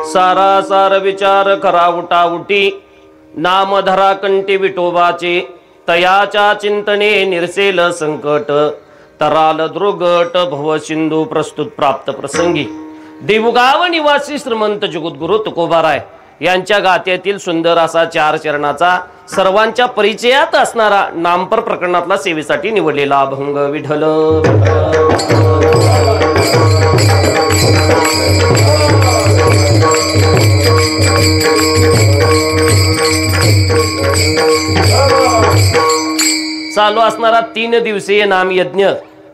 सारा सार विचार करा उटा उटी नाम धरा कंठी विठोबाचे तयाच्या चिंतने निरसेल संकट तराल दृगट भव सिंधू प्रस्तुत प्राप्त प्रसंगी देवगाव निवासी श्रीमंत जगद्गुरु तुकोबाराय यांच्या गात्यातील सुंदर असा 4 चरणाचा सर्वांच्या परिचयात असणारा नामपर प्रकरणातला सेवेसाठी निवडलेला अभंग विठ्ठल चालू असणारा 3 दिवसीय नाम यज्ञ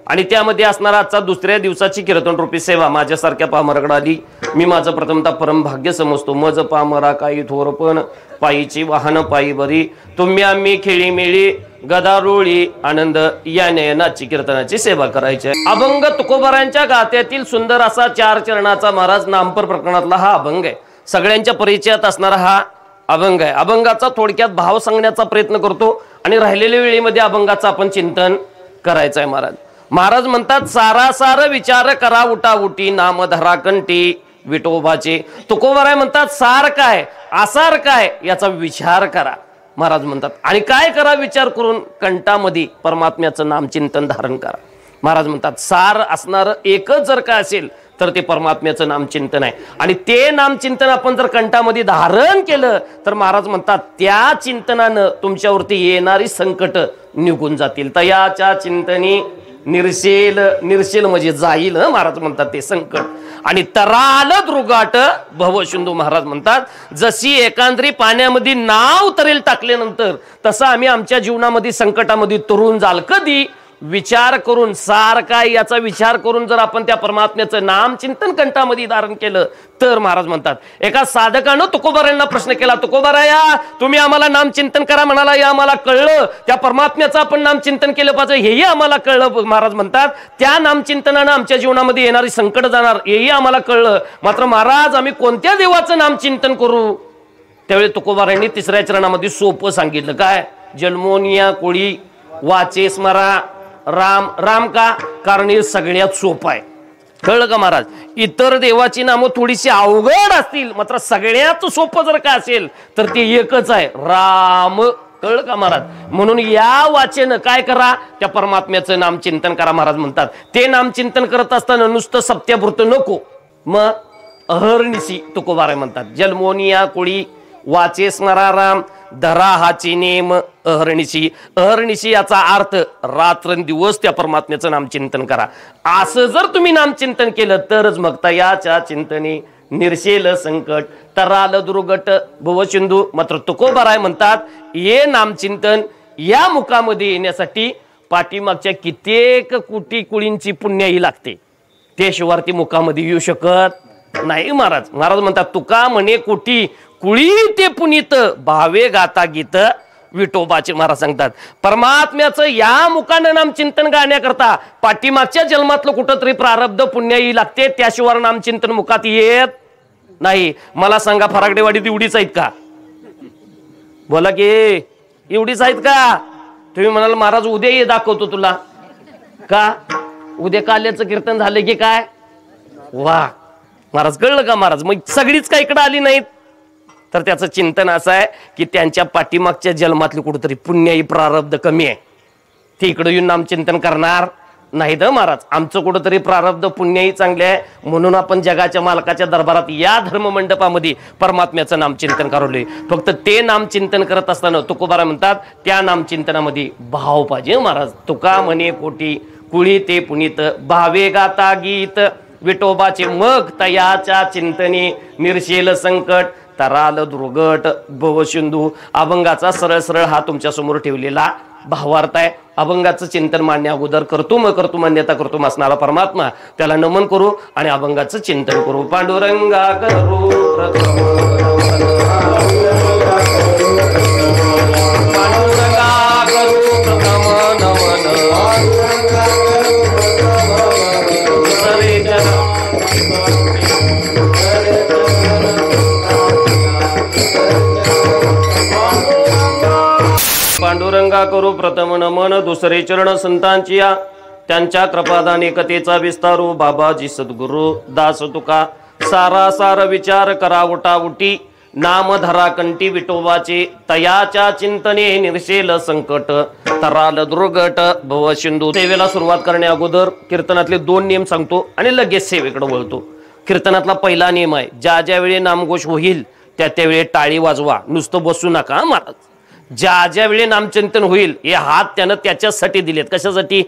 आणि त्यामध्ये असणारा आजचा दुसऱ्या दिवसाची कीर्तन रूपी सेवा माझ्यासारख्या पामराकडे आली. मी माझं प्रथमतः परम भाग्य समजतो. मज पामरा काही थोरपण पायीची वाहन पायी बरी तुम्ही आम्ही खेळी मेळी गदारोळी आनंद या नयनाची कीर्तनाची सेवा करायची. अभंग तुकोबारांच्या गात्यातील सुंदर असा 4 चरणाचा महाराज नामपर प्रकरणातला हा अभंग आहे. सगळ्यांच्या परिचयात असणारा हा अभंग आहे. अभंगाचा थोडक्यात भाव सांगण्याचा प्रयत्न करतो आणि राहिलेल्या वेळेमध्ये अभंगाचं आपण चिंतन करायचं आहे. महाराज म्हणतात सारासार विचार करा उटा उटी नाम धरा कंठी विठोबाचे. तुकोबाराय म्हणतात सार काय आसार काय याचा विचार करा महाराज म्हणतात. आणि काय करा विचार करून कंठामध्ये परमात्म्याचं नाम चिंतन धारण करा. महाराज म्हणतात सार असणार एकच जर का असेल तर ते परमात्म्याचं नाम चिंतन आहे. आणि ते नाम चिंतन आपण जर कंठामध्ये धारण केलं तर महाराज म्हणतात त्या चिंतनानं तुमच्यावरती येणारी संकट निघून जातील. तयाच्या चिंतनी निर्शेल म्हणजे जाईल महाराज म्हणतात ते संकट. आणि तराल दृगाट भव सिंधू महाराज म्हणतात जशी एकांद्री पाण्यामध्ये नाव तरेल टाकल्यानंतर तसं आम्ही आमच्या जीवनामध्ये संकटामध्ये तरुण जाल. कधी विचार करून सार काय याचा विचार करून जर आपण त्या परमात्म्याचं नाम चिंतन कंठामध्ये धारण केलं तर महाराज म्हणतात. एका साधकानं तुकोबारांना प्रश्न केला, तुकोबाराया तुम्ही आम्हाला नाम चिंतन करा म्हणाला, या आम्हाला कळलं त्या परमात्म्याचं आपण नाम चिंतन केलं पाहिजे हेही आम्हाला कळलं. महाराज म्हणतात त्या नामचिंतनानं आमच्या जीवनामध्ये येणारी संकट जाणार हेही आम्हाला कळलं. मात्र महाराज आम्ही कोणत्या देवाचं नाम चिंतन करू. त्यावेळी तुकोबारांनी 3ऱ्या चरणामध्ये सोपं सांगितलं. काय जन्मोनिया कोळी वाचे स्मरा राम. राम का कारण हे सगळ्यात सोपं आहे. कळलं का महाराज. इतर देवाची नामं थोडीशी अवघड असतील मात्र सगळ्यात सोपं जर का असेल तर ते एकच आहे राम. कळलं का महाराज. म्हणून या वाचेनं काय करा त्या परमात्म्याचं नाम चिंतन करा. महाराज म्हणतात ते नाम चिंतन करत असताना नुसतं सत्याभृत नको मग अहर्निशी तुकोबाराय म्हणतात जन्मोनिया कोळी वाचे स्मरा राम धरा हाची नेम अहर्निशी. अहर्निशी याचा अर्थ रात्रंदिवस त्या परमात्म्याचं नाम चिंतन करा. असं जर तुम्ही नाम चिंतन केलं तरच मग तयाच्या चिंतने निर्शेल संकट तराल दुर्गट भव सिंधू. मात्र तुकोबाराय म्हणतात हे नामचिंतन या मुखामध्ये येण्यासाठी पाठीमागच्या कित्येक कोटी कुळींची पुण्याही लागते. त्याशिवाय ती मुखामध्ये येऊ शकत नाही. महाराज म्हणतात तुका म्हणे कोटी कुळी ते पुनीत भावे गाता गीत विठोबाचे. महाराज सांगतात परमात्म्याचं या मुखानं नाम चिंतन गाण्याकरता पाठीमागच्या जन्मातलं कुठंतरी प्रारब्ध पुण्याही लागते. त्याशिवाय नाम चिंतन मुखात येत नाही. मला सांगा फरागडेवाडीत एवढीच आहेत का. बोला की एवढीच आहेत का. तुम्ही म्हणाल महाराज उद्या ये दाखवतो तुला का. उद्या काल्याचं कीर्तन झालं की काय वा महाराज. कळलं का महाराज. मग सगळीच काय इकडे आली नाहीत तर त्याचं चिंतन असं आहे की त्यांच्या पाठीमागच्या जन्मातली कुठेतरी पुण्याही प्रारब्ध कमी आहे. ते इकडे येऊन नामचिंतन करणार नाही तर महाराज. आमचं कुठंतरी प्रारब्ध पुण्याही चांगले आहे म्हणून आपण जगाच्या मालकाच्या दरबारात या धर्ममंडपामध्ये परमात्म्याचं नामचिंतन करवले. फक्त ते नामचिंतन करत असताना तुकोबाराय म्हणतात त्या नामचिंतनामध्ये भाव पाहिजे. महाराज तुका म्हणे कोटी कुळी ते पुनीत भावे गाता गीत विठोबाचे मग तयाच्या चिंतने निर्शेल संकट तराल दुर्गट भव सिंधू. अभंगाचा सरळ सरळ हा तुमच्या समोर ठेवलेला भावार्थ आहे. अभंगाचं चिंतन मांडण्या अगोदर कर्तुम मान्यता कर्तुम असणारा परमात्मा त्याला नमन करू आणि अभंगाचं चिंतन करू. पांडुरंगा करू पांडुरंगा करू प्रथम नमन दुसरे चरण संतांची त्यांच्या कृपादाने कथेचा विस्तारू बाबाजी सद्गुरु दास तुका सारा सार विचार करा उटाउटी नाम धरा कंठी विठोबाचे तयाच्या चिंतने निर्शेल संकट तराल दुर्गट भव सिंधू. सेवेला सुरुवात करण्या अगोदर कीर्तनातले 2 नियम सांगतो आणि लगेच सेवेकडे वळतो. कीर्तनातला पहिला नियम आहे, ज्या ज्या वेळी नामघोष होईल त्या त्यावेळी टाळी वाजवा, नुसतं बसू नका महाराज. ज्या ज्या वेळी नामचिंतन होईल हे हात त्यानं त्याच्यासाठी दिलेत. कशासाठी?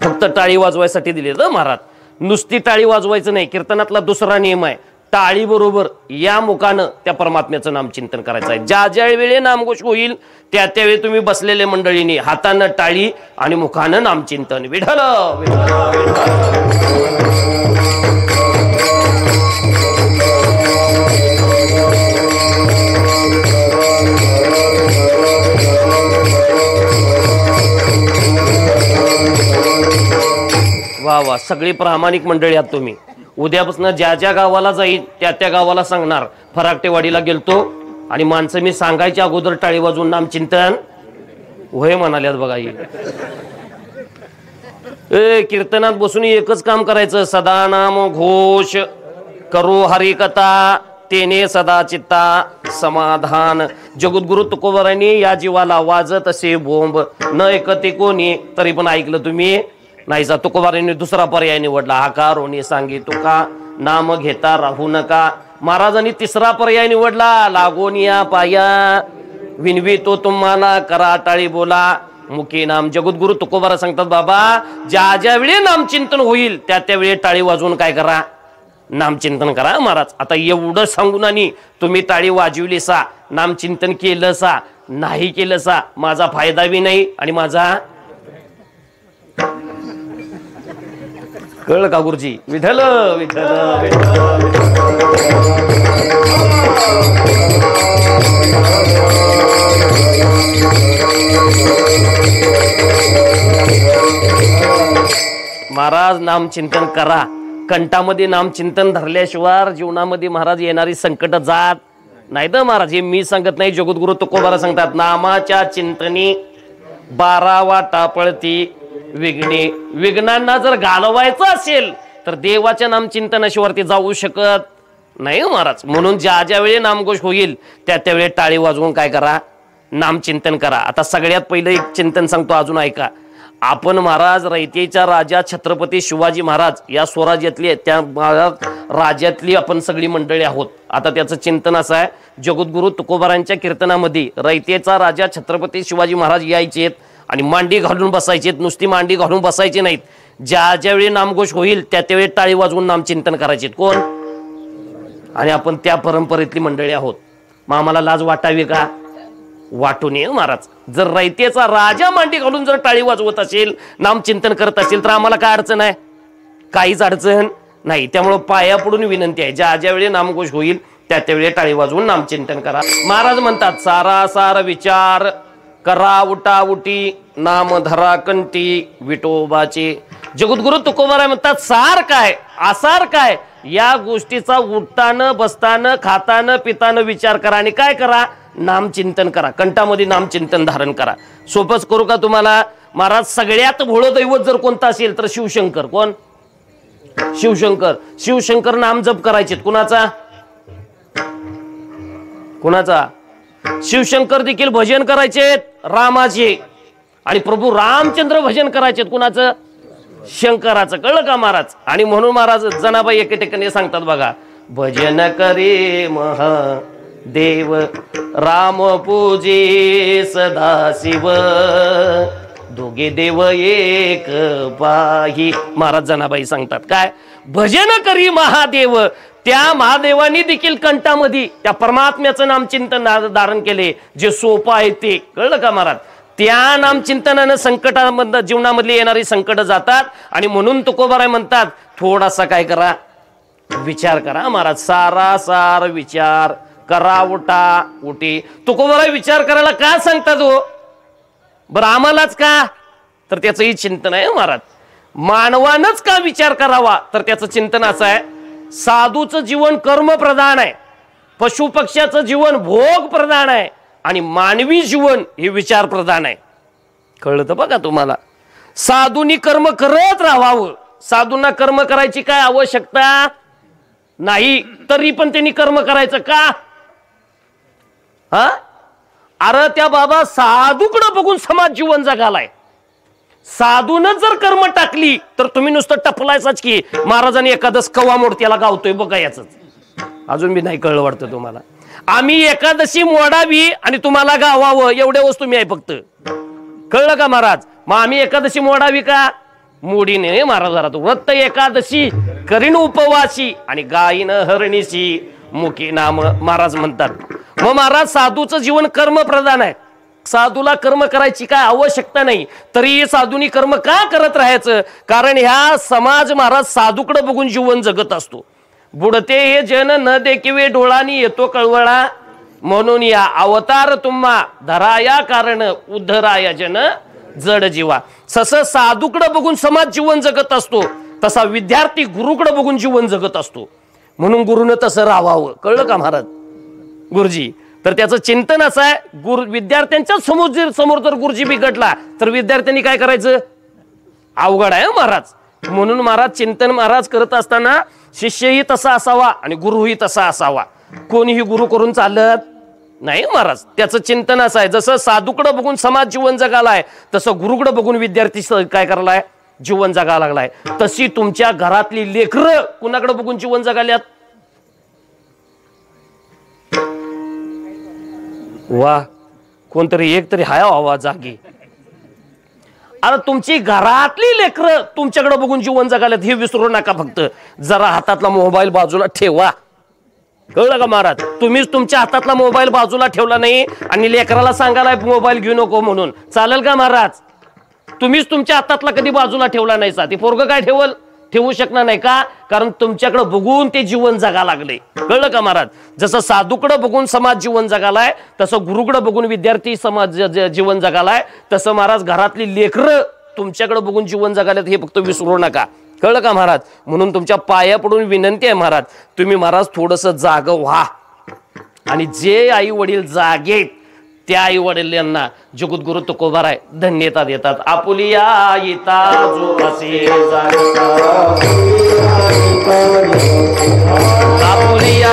फक्त टाळी वाजवायसाठी दिलेत महाराज. नुसती टाळी वाजवायचं नाही. कीर्तनातला दुसरा नियम आहे, टाळी बरोबर या मुखानं त्या परमात्म्याचं नामचिंतन करायचं आहे. ज्या ज्या वेळी नामघोष होईल त्या त्यावेळी तुम्ही बसलेले मंडळींनी हातानं टाळी आणि मुखानं नामचिंतन. विठ्ठल वा वा. सगळी प्रामाणिक मंडळी आहात तुम्ही. उद्यापासून ज्या ज्या गावाला जाईल त्या त्या गावाला सांगणार फराकटेवाडीला गेलतो आणि माणसं मी सांगायच्या अगोदर टाळी वाजवून नामचिंतन होय म्हणाल्यात बघा. कीर्तनात बसून एकच काम करायचं, सदा नाम घोष करू हरिकथा तेने सदा चित्ता समाधान. जगद्गुरु तुकोबारांनी या जीवाला वाजत असे बोंब न ऐकते कोणी तरी पण ऐकलं तुम्ही नाहीसा. तुकोबारांनी दुसरा पर्याय निवडला, आकारोनी सांगी तुका नाम घेता राहू नका. महाराजांनी तिसरा पर्याय निवडला, लागोन या पाया विनवी तो तुम्हाला करा टाळी बोला मुखी नाम. जगद्गुरु तुकोबारा सांगतात, बाबा ज्या ज्या वेळी नामचिंतन होईल त्या त्यावेळी टाळी वाजवून काय करा, नामचिंतन करा महाराज. आता एवढं सांगून आणि तुम्ही टाळी वाजवली सा, नामचिंतन केलं सा, नाही केलं सा, माझा फायदा बी नाही आणि माझा कळ का गुरुजी. विठ्ठल विठ्ठल महाराज नामचिंतन करा. कंठामध्ये नामचिंतन धरल्याशिवाय जीवनामध्ये महाराज येणारी संकट जात नाही तर महाराज. हे मी सांगत नाही, जगद्गुरु तुकोबारा सांगतात, नामाच्या चिंतनी 12 वाटा पळती विघ्ने. विघ्नांना जर घालवायचं असेल तर देवाच्या नामचिंतनाशिवाय ते जाऊ शकत नाही महाराज. म्हणून ज्या ज्या वेळी नामघोष होईल त्या त्यावेळी टाळी वाजवून काय करा, नामचिंतन करा. आता सगळ्यात पहिलं एक चिंतन सांगतो, अजून ऐका. आपण महाराज रयतेच्या राजा छत्रपती शिवाजी महाराज या स्वराज्यातली त्या राज्यातली आपण सगळी मंडळी आहोत. आता त्याचं चिंतन असं आहे, जगद्गुरु तुकोबारांच्या कीर्तनामध्ये रयतेचा राजा छत्रपती शिवाजी महाराज यायचे आणि मांडी घालून बसायचे. नुसती मांडी घालून बसायचे नाहीत, ज्या ज्यावेळी नामघोष होईल त्या त्यावेळी टाळी वाजवून नामचिंतन करायचे. कोण? आणि आपण त्या परंपरेतली मंडळी आहोत. मग आम्हाला लाज वाटावी का? वाटू नये महाराज. जर रयतेचा राजा मांडी घालून जर टाळी वाजवत असेल, नामचिंतन करत असेल तर आम्हाला काय अडचण आहे? काहीच अडचण नाही. त्यामुळे पाया पडून विनंती आहे, ज्या ज्यावेळी नामघोष होईल त्या त्यावेळी टाळी वाजवून नामचिंतन करा. महाराज म्हणतात, सारा सार विचार करा उटाउटी नाम धरा कंठी विठोबाचे. जगद्गुरु तुकोबारा म्हणतात, सार काय आसार काय या गोष्टीचा उठताना बसताना खाताना पिताना विचार करा आणि काय करा, नामचिंतन करा. कंठामध्ये नामचिंतन धारण करा. सोपच करू का तुम्हाला? महाराज सगळ्यात भोळं दैवत जर कोणतं असेल तर शिवशंकर. कोण? शिवशंकर. शिवशंकर नाम जप करायचे. कुणाचा? कुणाचा? शिवशंकर देखील भजन करायचे रामाचे आणि प्रभू रामचंद्र भजन करायचे. कुणाचं? शंकराचं. कळलं का महाराज? आणि म्हणून महाराज जनाबाई एके ठिकाणी सांगतात बघा, भजन करे महादेव राम पूजे सदाशिव दोघे देव एक पाही. महाराज जनाबाई सांगतात काय? भजन करी महादेव. त्या महादेवानी देखील कंठामध्ये त्या परमात्म्याचं नामचिंतन धारण केले, जे सोपं आहे ते. कळलं का महाराज? त्या नामचिंतनानं संकटामधनं जीवनामधली येणारी संकट जातात. आणि म्हणून तुकोबाराय म्हणतात, थोडासा काय करा, विचार करा महाराज. सारा सार विचार करा उठा उठी. तुकोबाराय विचार करायला का सांगतात हो? बरं आम्हालाच का? तर त्याचंही चिंतन आहे महाराज. मानवानच का विचार करावा? तर त्याचं चिंतन असं आहे, साधूचं जीवन कर्म प्रधान आहे, पशु पक्ष्याचं जीवन भोग प्रधान आहे आणि मानवी जीवन हे विचार प्रधान आहे. कळलं तर बघा तुम्हाला. साधूंनी कर्म करत राहावं. साधूंना कर्म करायची काय आवश्यकता नाही, तरी पण त्यांनी कर्म करायचं का? हा, अरे त्या बाबा साधूकडे बघून समाज जीवन जगालाय. साधून जर कर्म टाकली तर तुम्ही नुसतं टपलायचाच की महाराजांनी एकादश कवा मोडत्याला गावतोय बघा. याच अजून बी नाही कळलं वाटतं तुम्हाला. आम्ही एकादशी मोडावी आणि तुम्हाला गावावं एवढ्या वस्तू मी आहे फक्त. कळलं का महाराज? मग आम्ही एकादशी मोडावी का? मोडीने महाराज. व्रत एकादशी करीन उपवासी आणि गायीन हरणीशी मुखी नाम महाराज म्हणतात. मग महाराज साधूचं जीवन कर्म प्रधान आहे. साधूला कर्म करायची काय आवश्यकता नाही, तरी साधूनी कर्म का करत राहायचं? कारण ह्या समाज महाराज साधूकडे बघून जीवन जगत असतो. बुडते हे जन न देखिवे डोळानी येतो कळवळा, म्हणून या अवतार तुम्हा धराया कारण उद्धराया जन जड जीवा. तसं साधूकडे बघून समाज जीवन जगत असतो, तसा विद्यार्थी गुरुकडे बघून जीवन जगत असतो. म्हणून गुरुनं तसं राहावं. कळलं का महाराज? गुरुजी तर त्याचं चिंतन असं आहे, विद्यार्थ्यांच्या समोर जर गुरुजी बिघडला तर विद्यार्थ्यांनी काय करायचं? अवघड आहे महाराज. म्हणून महाराज चिंतन महाराज करत असताना शिष्यही तसा असावा आणि गुरुही तसा असावा. कोणीही गुरु करून चालत नाही महाराज. त्याचं चिंतन असं आहे, जसं साधूकडे बघून समाज जीवन जगालाय तसं गुरुकडे बघून विद्यार्थी काय करायलाय? जीवन जगा लागलाय. तशी तुमच्या घरातली लेकरं कुणाकडे बघून जीवन जगाल्यात? वा, कोणतरी एक तरी हाय व्हावा जागी. अरे तुमची घरातली लेकरं तुमच्याकडे बघून जीवन जगाल्यात हे विसरू नका. फक्त जरा हातातला मोबाईल बाजूला ठेवा. कळलं का महाराज? तुम्हीच तुमच्या हातातला मोबाईल बाजूला ठेवला नाही आणि लेकराला सांगायला मोबाईल घेऊ नको म्हणून चालेल का महाराज? तुम्हीच तुमच्या हातातला कधी बाजूला ठेवला नाही सा, ते पोरगं काय ठेवू शकणार नाही का? कारण तुमच्याकडे बघून ते जीवन जगा लागले. कळलं का महाराज? जसं साधूकडे बघून समाज जीवन जगालाय तसं गुरुकडे बघून विद्यार्थी समाज जीवन जगालाय. तसं महाराज घरातली लेकरं तुमच्याकडे बघून जीवन जगाल्यात हे फक्त विसरू नका. कळलं का महाराज? म्हणून तुमच्या पाया पडून विनंती आहे महाराज, तुम्ही महाराज थोडस जाग व्हा. आणि जे आई वडील जागे त्या आई वडिलांना जगद्गुरु तुकोबाराय धन्यता देतात. आपुलिया येता जो असे आपुलिया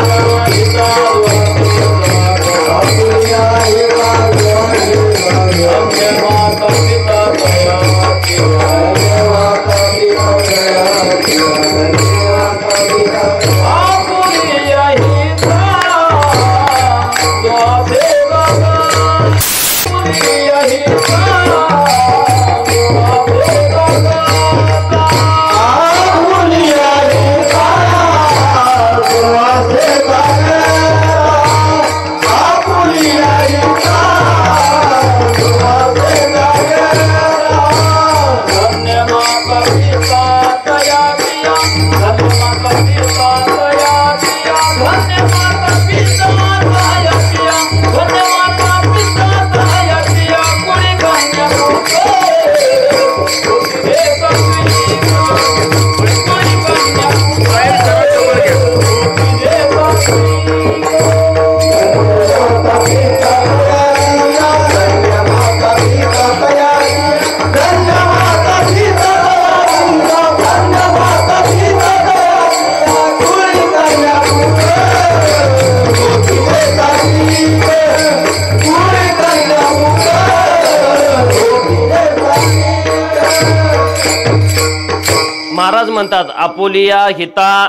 महाराज म्हणतात आपुलिया हिता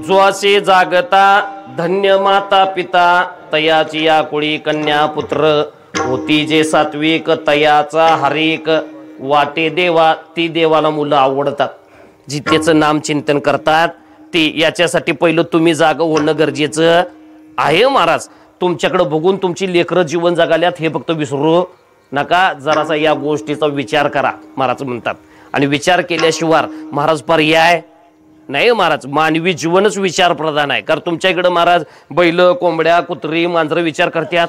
जो असे जागता धन्य माता पिता तयाची या कुळी कन्या पुत्र होती जे सात्विक तयाचा हरिक वाटे देवा ती देवाला मुलं आवडतात जी त्याचं नाम चिंतन करतात ती. याच्यासाठी पहिलं तुम्ही जाग होणं गरजेचं आहे महाराज. तुमच्याकडे बघून तुमची लेकरं जीवन जगाल्यात हे फक्त विसरू नका. जरासा या गोष्टीचा विचार करा महाराज म्हणतात. आणि विचार केल्याशिवाय महाराज पर्याय नाही महाराज. मानवी जीवनच विचार प्रधान आहे. कारण तुमच्या इकडे महाराज बैल कोंबड्या कुत्री मांजरं विचार करतात,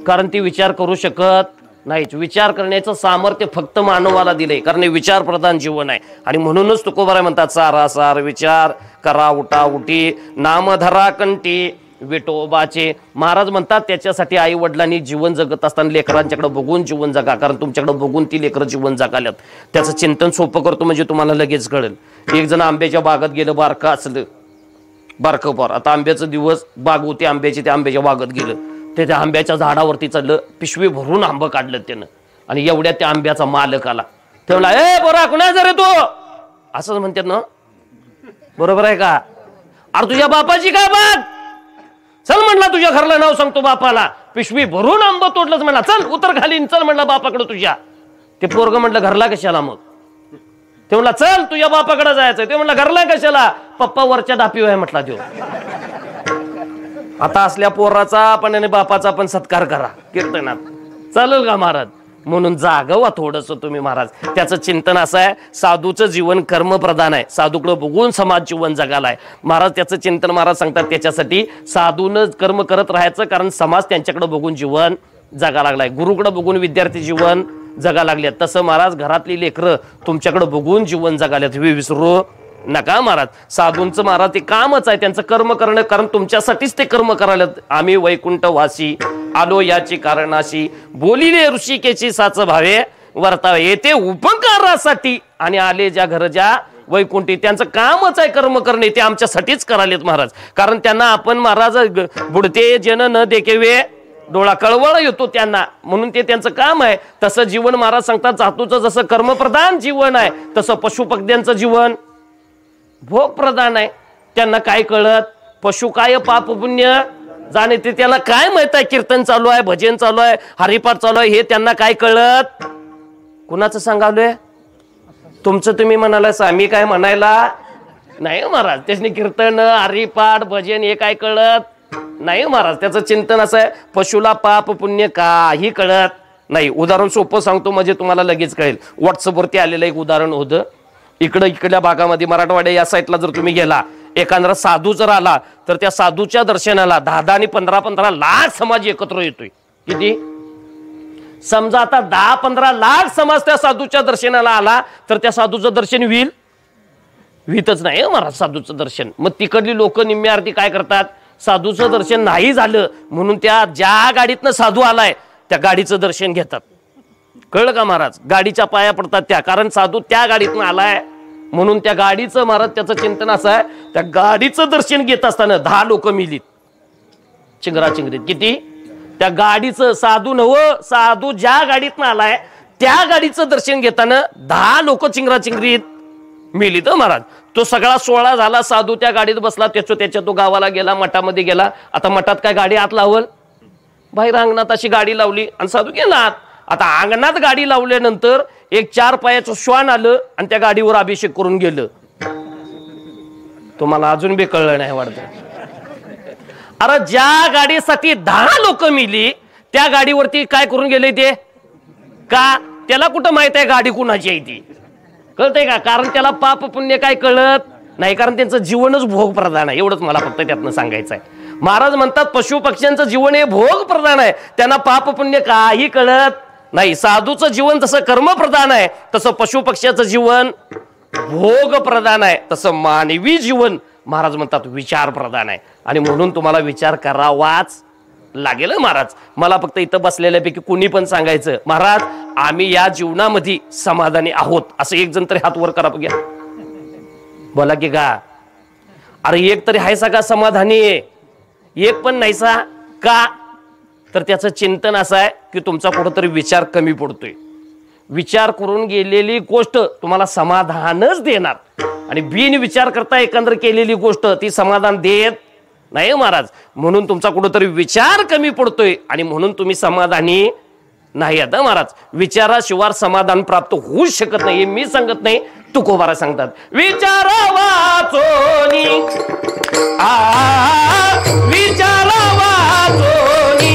कारण ती विचार करू शकत नाहीत. विचार करण्याचं सामर्थ्य फक्त मानवाला दिले, कारण हे विचार प्रधान जीवन आहे. आणि म्हणूनच तुकोबाराय म्हणतात सारासार विचार करा उठा उठी नाम धरा कंठी विठोबाचे. महाराज म्हणतात त्याच्यासाठी आई वडिलांनी जीवन जगत असताना लेकरांच्याकडे बघून जीवन जगा, कारण तुमच्याकडे बघून ती लेकरं जीवन जगाल्यात. त्याचं चिंतन सोपं करतो म्हणजे तुम्हाला लगेच कळेल. एक जण आंब्याच्या बागात गेलं, बारका असलं बारकं पोर. आता आंब्याचा दिवस, बाग होती आंब्याची, त्या आंब्याच्या बागेत गेलं. त्या आंब्याच्या झाडावरती चढलं, पिशवी भरून आंबं काढलं त्यानं. आणि एवढ्या त्या आंब्याचा मालक आला. ते म्हणला, ए पोरा कुणा जरे तू, असंच म्हणतात ना, बरोबर आहे का? अरे तुझ्या बापाची काय बाग, चल म्हणला तुझ्या घरला नाव सांगतो बापाला. पिशवी भरून आंबा तोडलंच म्हणला, चल उतर खाली, चल म्हणला बापाकडे तुझ्या. ते पोरग म्हटलं घरला कशाला मग? ते म्हणला चल तुझ्या बापाकडे जायचं. ते म्हणला घरला कशाला? पप्पा वरच्या डापीव आहे म्हटला देव. आता असल्या पोराचा पण आणि बापाचा पण सत्कार करा कीर्तनात, चालेल का महाराज? म्हणून जागवा थोडस तुम्ही महाराज. त्याचं चिंतन असं आहे, साधूचं जीवन कर्मप्रधान आहे, साधूकडे बघून समाज जीवन जगालाय महाराज. त्याचं चिंतन महाराज सांगतात, त्याच्यासाठी साधून कर्म करत राहायचं, कारण समाज त्यांच्याकडे बघून जीवन जगा लागलाय. गुरुकडे बघून विद्यार्थी जीवन जगा लागल्यात, तसं महाराज घरातली लेकरं तुमच्याकडे बघून जीवन जगाल्यात, हे विसरू नका महाराज. साधूंचं महाराज ते कामच आहे, त्यांचं कर्म करणं, कारण तुमच्यासाठीच ते कर्म करायला. आम्ही वैकुंठवासी आलो याची कारणाशी, बोलिले ऋषिकेची साच भावे वर्तावे. येते उपकारासाठी आणि आले ज्या घर ज्या वैकुंठी. त्यांचं कामच आहे कर्म करणे, ते आमच्यासाठीच करालेत महाराज. कारण त्यांना आपण महाराज बुडते जन न देखेवे डोळा, कळवळ येतो त्यांना, म्हणून ते त्यांचं काम आहे. तसं जीवन महाराज सांगतात, साधूचं जसं कर्मप्रधान जीवन आहे, तसं पशुपक्ष्यांचं जीवन भोग प्रधान आहे. त्यांना काय कळत, पशु काय पाप पुण्य जाणे ते त्याला काय माहित आहे? कीर्तन चालू आहे, भजन चालू आहे, हरिपाठ चालू आहे, हे त्यांना काय कळत? कुणाचं सांगावलंय? तुमचं तुम्ही म्हणाला, आम्ही काय म्हणायला नाही महाराज. त्याने कीर्तन हरिपाठ भजन हे काय कळत नाही महाराज. त्याचं चिंतन असं आहे, पशुला पाप पुण्य काही कळत नाही. उदाहरण सोपं सांगतो म्हणजे तुम्हाला लगेच कळेल. व्हॉट्सअपवरती आलेलं एक उदाहरण होतं. इकडल्या भागामध्ये मराठवाड्या या साईडला जर तुम्ही गेला, एखादा साधू जर आला तर त्या साधूच्या दर्शनाला 10 आणि 15 लाख समाज एकत्र येतोय. किती? समजा आता 10-15 लाख समाज त्या साधूच्या दर्शनाला आला तर त्या साधूचं दर्शन होईतच नाही महाराज साधूचं दर्शन. मग तिकडली लोक निम्म्या अर्धी काय करतात, साधूचं दर्शन नाही झालं म्हणून त्या ज्या गाडीतनं साधू आलाय त्या गाडीचं दर्शन घेतात. कळलं का महाराज? गाडीच्या पाया पडतात त्या, कारण साधू त्या गाडीतनं आलाय म्हणून त्या गाडीचं महाराज त्याचं चिंतन असं आहे, त्या गाडीचं दर्शन घेत असताना 10 लोक मिलीत चिंगराचिंगरीत. किती? त्या गाडीचं, साधू नव, साधू ज्या गाडीतनं आलाय त्या गाडीचं दर्शन घेताना 10 लोक चिंगराचिंगरीत मिलीत महाराज. तो सगळा सोहळा झाला, साधू त्या गाडीत बसला, त्याच्या तो गावाला गेला, मठामध्ये गेला. आता मठात काय गाडी आत लावल? बाहेर अंगणात अशी गाडी लावली आणि साधू गेला. आता अंगणात गाडी लावल्यानंतर एक 4 पायाचं श्वान आलं आणि त्या गाडीवर अभिषेक करून गेलं. तुम्हाला अजून बी कळलं नाही वाटतं? अरे ज्या गाडीसाठी 10 लोक मिली त्या गाडीवरती काय करून गेले ते? का त्याला कुठं माहित आहे गाडी कुणाची आहे ती? कळतंय का? कारण त्याला पाप पुण्य काय कळत नाही, कारण त्यांचं जीवनच भोग प्रधान आहे. एवढंच मला फक्त त्यातनं सांगायचं आहे. महाराज म्हणतात पशु पक्ष्यांचं जीवन हे भोग प्रधान आहे, त्यांना पाप पुण्य काही कळत नाही. साधूचं जीवन जसं कर्म प्रधान आहे तसं पशु पक्ष्याचं जीवन भोग प्रधान आहे, तसं मानवी जीवन महाराज म्हणतात विचार प्रधान आहे. आणि म्हणून तुम्हाला विचार करावाच लागेल महाराज. मला फक्त इथं बसलेल्यापैकी कुणी पण सांगायचं, महाराज आम्ही या जीवनामध्ये समाधानी आहोत, असं एक जण तरी हात वर करा बघा. बोला की का? अरे एक तरी आहे का समाधानी? एक पण नाहीसा का? तर त्याचं चिंतन असं आहे की तुमचा कुठंतरी विचार कमी पडतोय. विचार करून गेलेली गोष्ट तुम्हाला समाधानच देणार, आणि बिन विचार करता एकंदर केलेली गोष्ट ती समाधान देत नाही महाराज. म्हणून तुमचा कुठंतरी विचार कमी पडतोय आणि म्हणून तुम्ही समाधानी नाही आता महाराज. विचाराशिवाय समाधान प्राप्त होऊ शकत नाही. मी सांगत नाही, तुकोबारा सांगतात. विचार वाचोनी विचार वाचोनी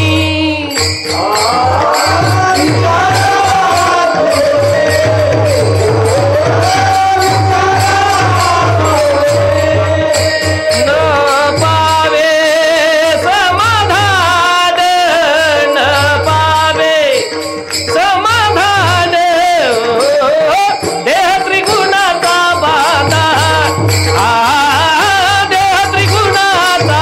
त्रिगुणाचा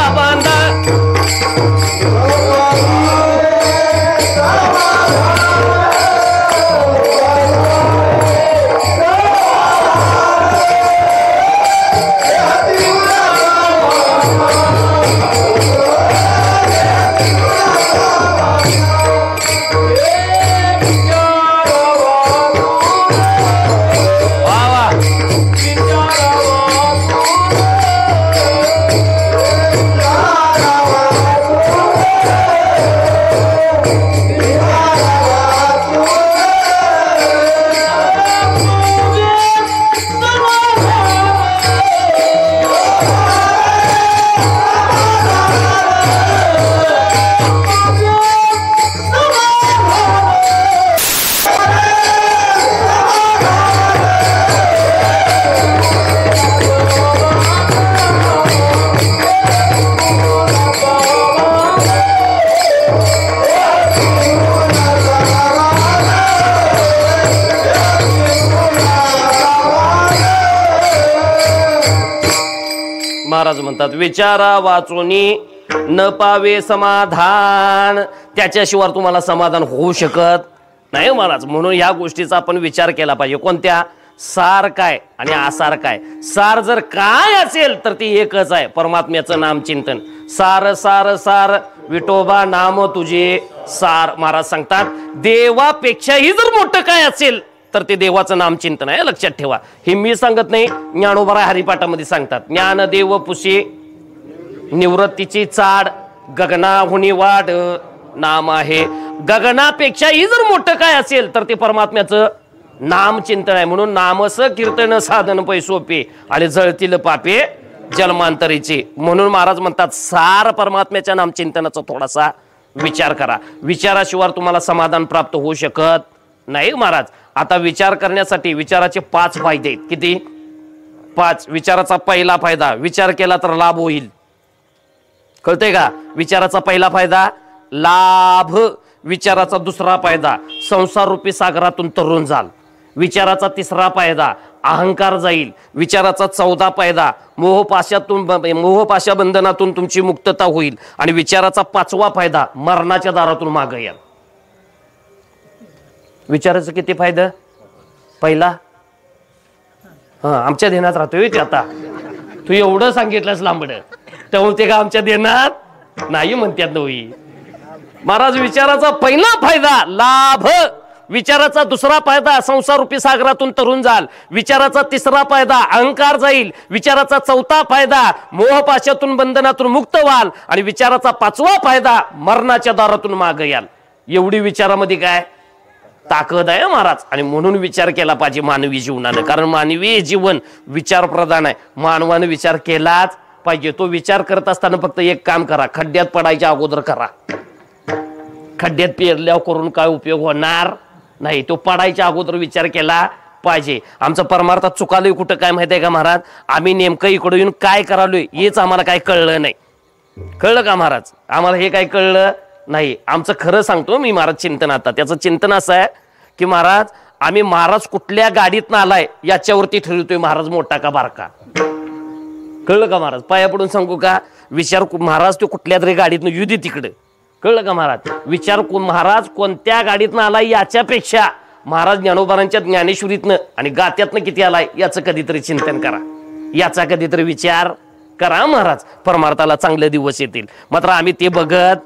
सांगतात विचारा वाचूनी न पावे समाधान, त्याच्याशिवाय तुम्हाला समाधान होऊ शकत नाही महाराज. म्हणून या गोष्टीचा आपण विचार केला पाहिजे. कोणत्या? सार काय आणि आसार काय. सार जर काय असेल तर ती एकच आहे, परमात्म्याचं नाम चिंतन. सार सार सार विठोबा नाम तुझे सार. महाराज सांगतात देवापेक्षाही जर मोठं काय असेल तर ते देवाचं नाम चिंतन आहे. लक्षात ठेवा. हे मी सांगत नाही, ज्ञानोबा हरिपाठामध्ये सांगतात. ज्ञानदेव पुसे निवृत्तीची चाड, गगनाहुनी वाढ नाम आहे. गगनापेक्षाही जर मोठं काय असेल तर ते परमात्म्याचं नाम चिंतन आहे. म्हणून नामस कीर्तन साधन पैसोपे आणि जळतील पापे जन्मांतरीचे. म्हणून महाराज म्हणतात सार परमात्म्याच्या नाम चिंतनाचा थोडासा विचार करा. विचाराशिवाय तुम्हाला समाधान प्राप्त होऊ शकत नाही महाराज. आता विचार करण्यासाठी विचाराचे 5 फायदे आहेत. किती? 5. विचाराचा पहिला फायदा, विचार केला तर लाभ होईल. कळतंय का? विचाराचा पहिला फायदा लाभ. विचाराचा दुसरा फायदा संसार रूपी सागरातून तरुण जाल. विचाराचा तिसरा फायदा अहंकार जाईल. विचाराचा 14 फायदा मोहपाशा बंधनातून तुमची मुक्तता होईल. आणि विचाराचा 5वा फायदा मरणाच्या दारातून मागे याल. विचाराचं किती फायदा? पहिला आमच्या ध्यानात राहतोय ते. आता तू एवढं सांगितलंस लांबड तेव्हा ते का आमच्या ध्यानात नाही म्हणतात नव्हे महाराज. विचाराचा पहिला फायदा लाभ. विचाराचा दुसरा फायदा संसार रूपी सागरातून तरुण जाल. विचाराचा तिसरा फायदा अहंकार जाईल. विचाराचा 4था फायदा मोहपाशातून बंधनातून मुक्त व्हाल. आणि विचाराचा 5वा फायदा मरणाच्या दारातून मागे याल. एवढी विचारामध्ये काय ताकद आहे महाराज. आणि म्हणून विचार केला पाहिजे मानवी जीवनानं. कारण मानवी जीवन विचार प्रधान आहे. मानवानं विचार केलाच पाहिजे. तो विचार करत असताना फक्त एक काम करा, खड्ड्यात पडायच्या अगोदर करा. खड्ड्यात पेरल्यावर करून काय उपयोग होणार नाही. तो पडायच्या अगोदर विचार केला पाहिजे. आमचं परमार्थात चुकालोय कुठं काय माहिती आहे का महाराज? आम्ही नेमकं इकडे येऊन काय करालोय हेच आम्हाला काय कळलं नाही. कळलं का महाराज? आम्हाला हे काय कळलं नाही. आमचं खरं सांगतो मी महाराज चिंतन. आता त्याचं चिंतन असं आहे की महाराज आम्ही महाराज कुठल्या गाडीतनं आलाय याच्यावरती ठरवतोय महाराज मोठा का बारका. कळलं का महाराज? पाया पडून सांगू का? विचार महाराज तो कुठल्या तरी गाडीतनं येऊ दे तिकडे. कळलं का महाराज? विचार महाराज कोणत्या गाडीतनं आलाय याच्यापेक्षा महाराज ज्ञानोबारांच्या ज्ञानेश्वरीतनं आणि गात्यातनं किती आलाय याचं कधीतरी चिंतन करा. याचा कधीतरी विचार करा महाराज. परमार्थाला चांगले दिवस येतील. मात्र आम्ही ते बघत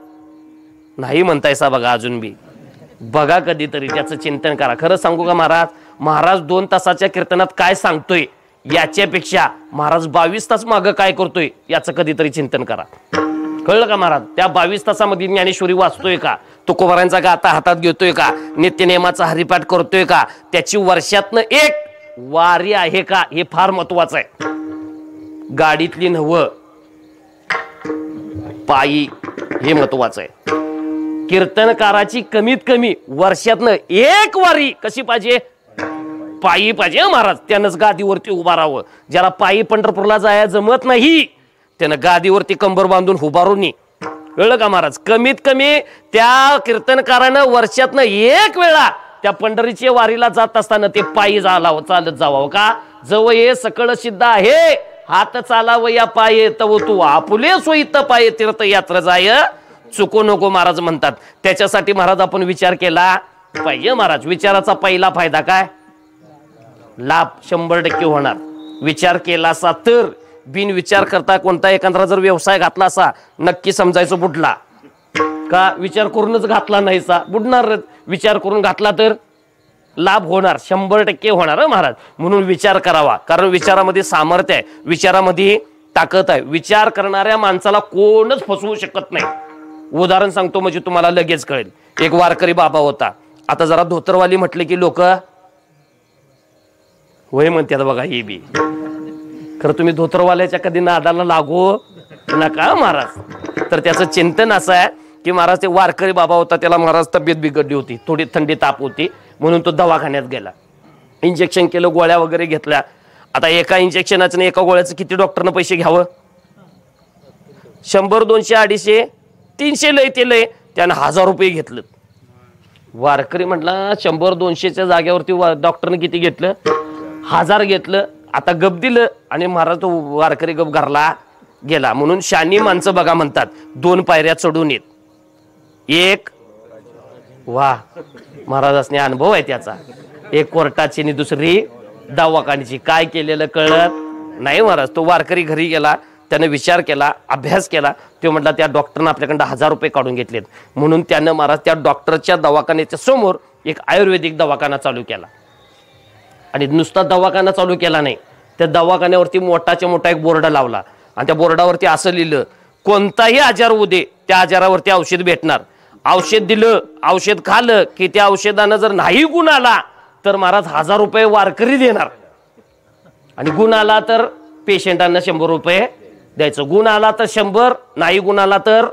नाही म्हणतायसा बघा. अजून बी बघा कधीतरी, त्याचं चिंतन करा. खरं सांगू का महाराज? महाराज 2 तासाच्या कीर्तनात काय सांगतोय याच्यापेक्षा महाराज 22 तास मागं काय करतोय याचं कधीतरी चिंतन करा. कळलं का महाराज? त्या 22 तासामध्ये ज्ञानेश्वरी वाचतोय का? तुकोबारांचा गाथा हातात घेतोय का? नित्यनेमाचा हरिपाठ करतोय का? त्याची वर्षातनं एक वारी आहे का? हे फार महत्वाचं आहे. गाडीतली नव्ह, पायी, हे महत्वाचं आहे. कीर्तनकाराची कमीत कमी वर्षातनं एक वारी कशी पाहिजे? पायी पाहिजे महाराज. त्यानंच गादीवरती उभा राहावं. ज्याला पायी पंढरपूरला जायला जमत नाही त्यानं गादीवरती कंबर बांधून उभारून. कळलं का महाराज? कमीत कमी त्या कीर्तनकारानं वर्षातनं एक वेळा त्या पंढरीच्या वारीला जात असताना ते पायी चालत जावं का? जवळ ये सकळ सिद्ध आहे, हात चालावं या पाये, तव तू आपुले सोयीत पाये तीर्थ यात्रा जाय चुकू नको महाराज म्हणतात. त्याच्यासाठी महाराज आपण विचार केला पाहिजे महाराज. विचाराचा पहिला फायदा काय? लाभ 100% होणार. विचार केला असा तर. बिन विचार करता कोणता एखादा जर व्यवसाय घातला असा नक्की समजायचं बुडला. का? विचार करूनच घातला नाहीसा बुडणार. विचार करून घातला तर लाभ होणार, 100% होणार महाराज. म्हणून विचार करावा. कारण विचारामध्ये सामर्थ्य आहे, विचारामध्ये ताकद आहे. विचार करणाऱ्या माणसाला कोणच फसवू शकत नाही. उदाहरण सांगतो म्हणजे तुम्हाला लगेच कळेल. एक वारकरी बाबा होता. आता जरा धोतरवाली म्हटले की लोक होय म्हणतात बघा. हे बी खरं तुम्ही धोतरवाल्याच्या कधी नादाला लागू नका महाराज. तर त्याचं चिंतन असं आहे की महाराज ते वारकरी बाबा होता, त्याला महाराज तब्येत बिघडली होती, थोडी थंडी ताप होती, म्हणून तो दवाखान्यात गेला. इंजेक्शन केलं, गोळ्या वगैरे घेतल्या. आता एका इंजेक्शनाचं आणि एका गोळ्याचं किती डॉक्टरनं पैसे घ्यावं? 100, 200, 250, 300 लय ते लय. त्यानं 1000 रुपये घेतलं. वारकरी म्हटला 100, 200च्या जागेवरती डॉक्टरने किती घेतलं? 1000 घेतलं. आता गप दिलं आणि महाराज तो वारकरी गप घरला गेला. म्हणून शानी माणसं बघा म्हणतात 2 पायऱ्या चढून येत. एक वा महाराजांनी अनुभव आहे त्याचा. एक कोर्टाची आणि दुसरी दवाखान्याची. काय केलेलं कळत नाही महाराज. तो वारकरी घरी गेला, त्याने विचार केला, अभ्यास केला. तो म्हटला त्या डॉक्टरनं आपल्याकडं 1000 रुपये काढून घेतलेत. म्हणून त्यानं महाराज त्या डॉक्टरच्या दवाखान्याच्या समोर एक आयुर्वेदिक दवाखाना चालू केला. आणि नुसता दवाखाना चालू केला नाही, त्या दवाखान्यावरती मोठाच्या मोठा एक बोर्ड लावला. आणि त्या बोर्डावरती असं लिहिलं, कोणताही आजार होऊ दे त्या आजारावरती औषध भेटणार. औषध दिलं, औषध खाल्लं की त्या औषधानं जर नाही गुण आला तर महाराज 1000 रुपये वारकरी देणार. आणि गुण आला तर पेशंटांना 100 रुपये द्यायचं. गुण आला तर 100, नाही गुण आला तर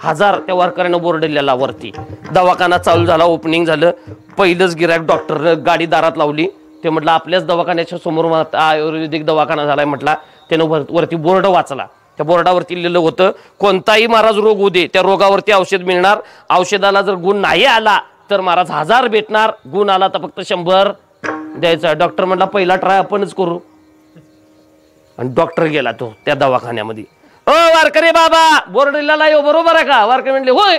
1000. त्या वारकऱ्यानं बोर्ड लिहिला वरती. दवाखाना चालू झाला, ओपनिंग झालं. पहिलंच गिरायक डॉक्टरनं गाडी दारात लावली. ते म्हटलं आपल्याच दवाखान्याच्या समोर आयुर्वेदिक दवाखाना झालाय म्हटला. त्यानं वरती बोर्ड वाचला. त्या बोर्डावरती लिहिलं होतं, कोणताही महाराज रोग होऊ दे त्या रोगावरती औषध मिळणार. औषधाला जर गुण नाही आला तर महाराज 1000 भेटणार. गुण आला तर फक्त 100 द्यायचा. डॉक्टर म्हटला पहिला ट्राय आपणच करू. आणि डॉक्टर गेला तो त्या दवाखान्यामध्ये. ओ वारकरी बाबा, बोर्ड लिहिला यो बरोबर आहे का? वारकरी म्हणले होय.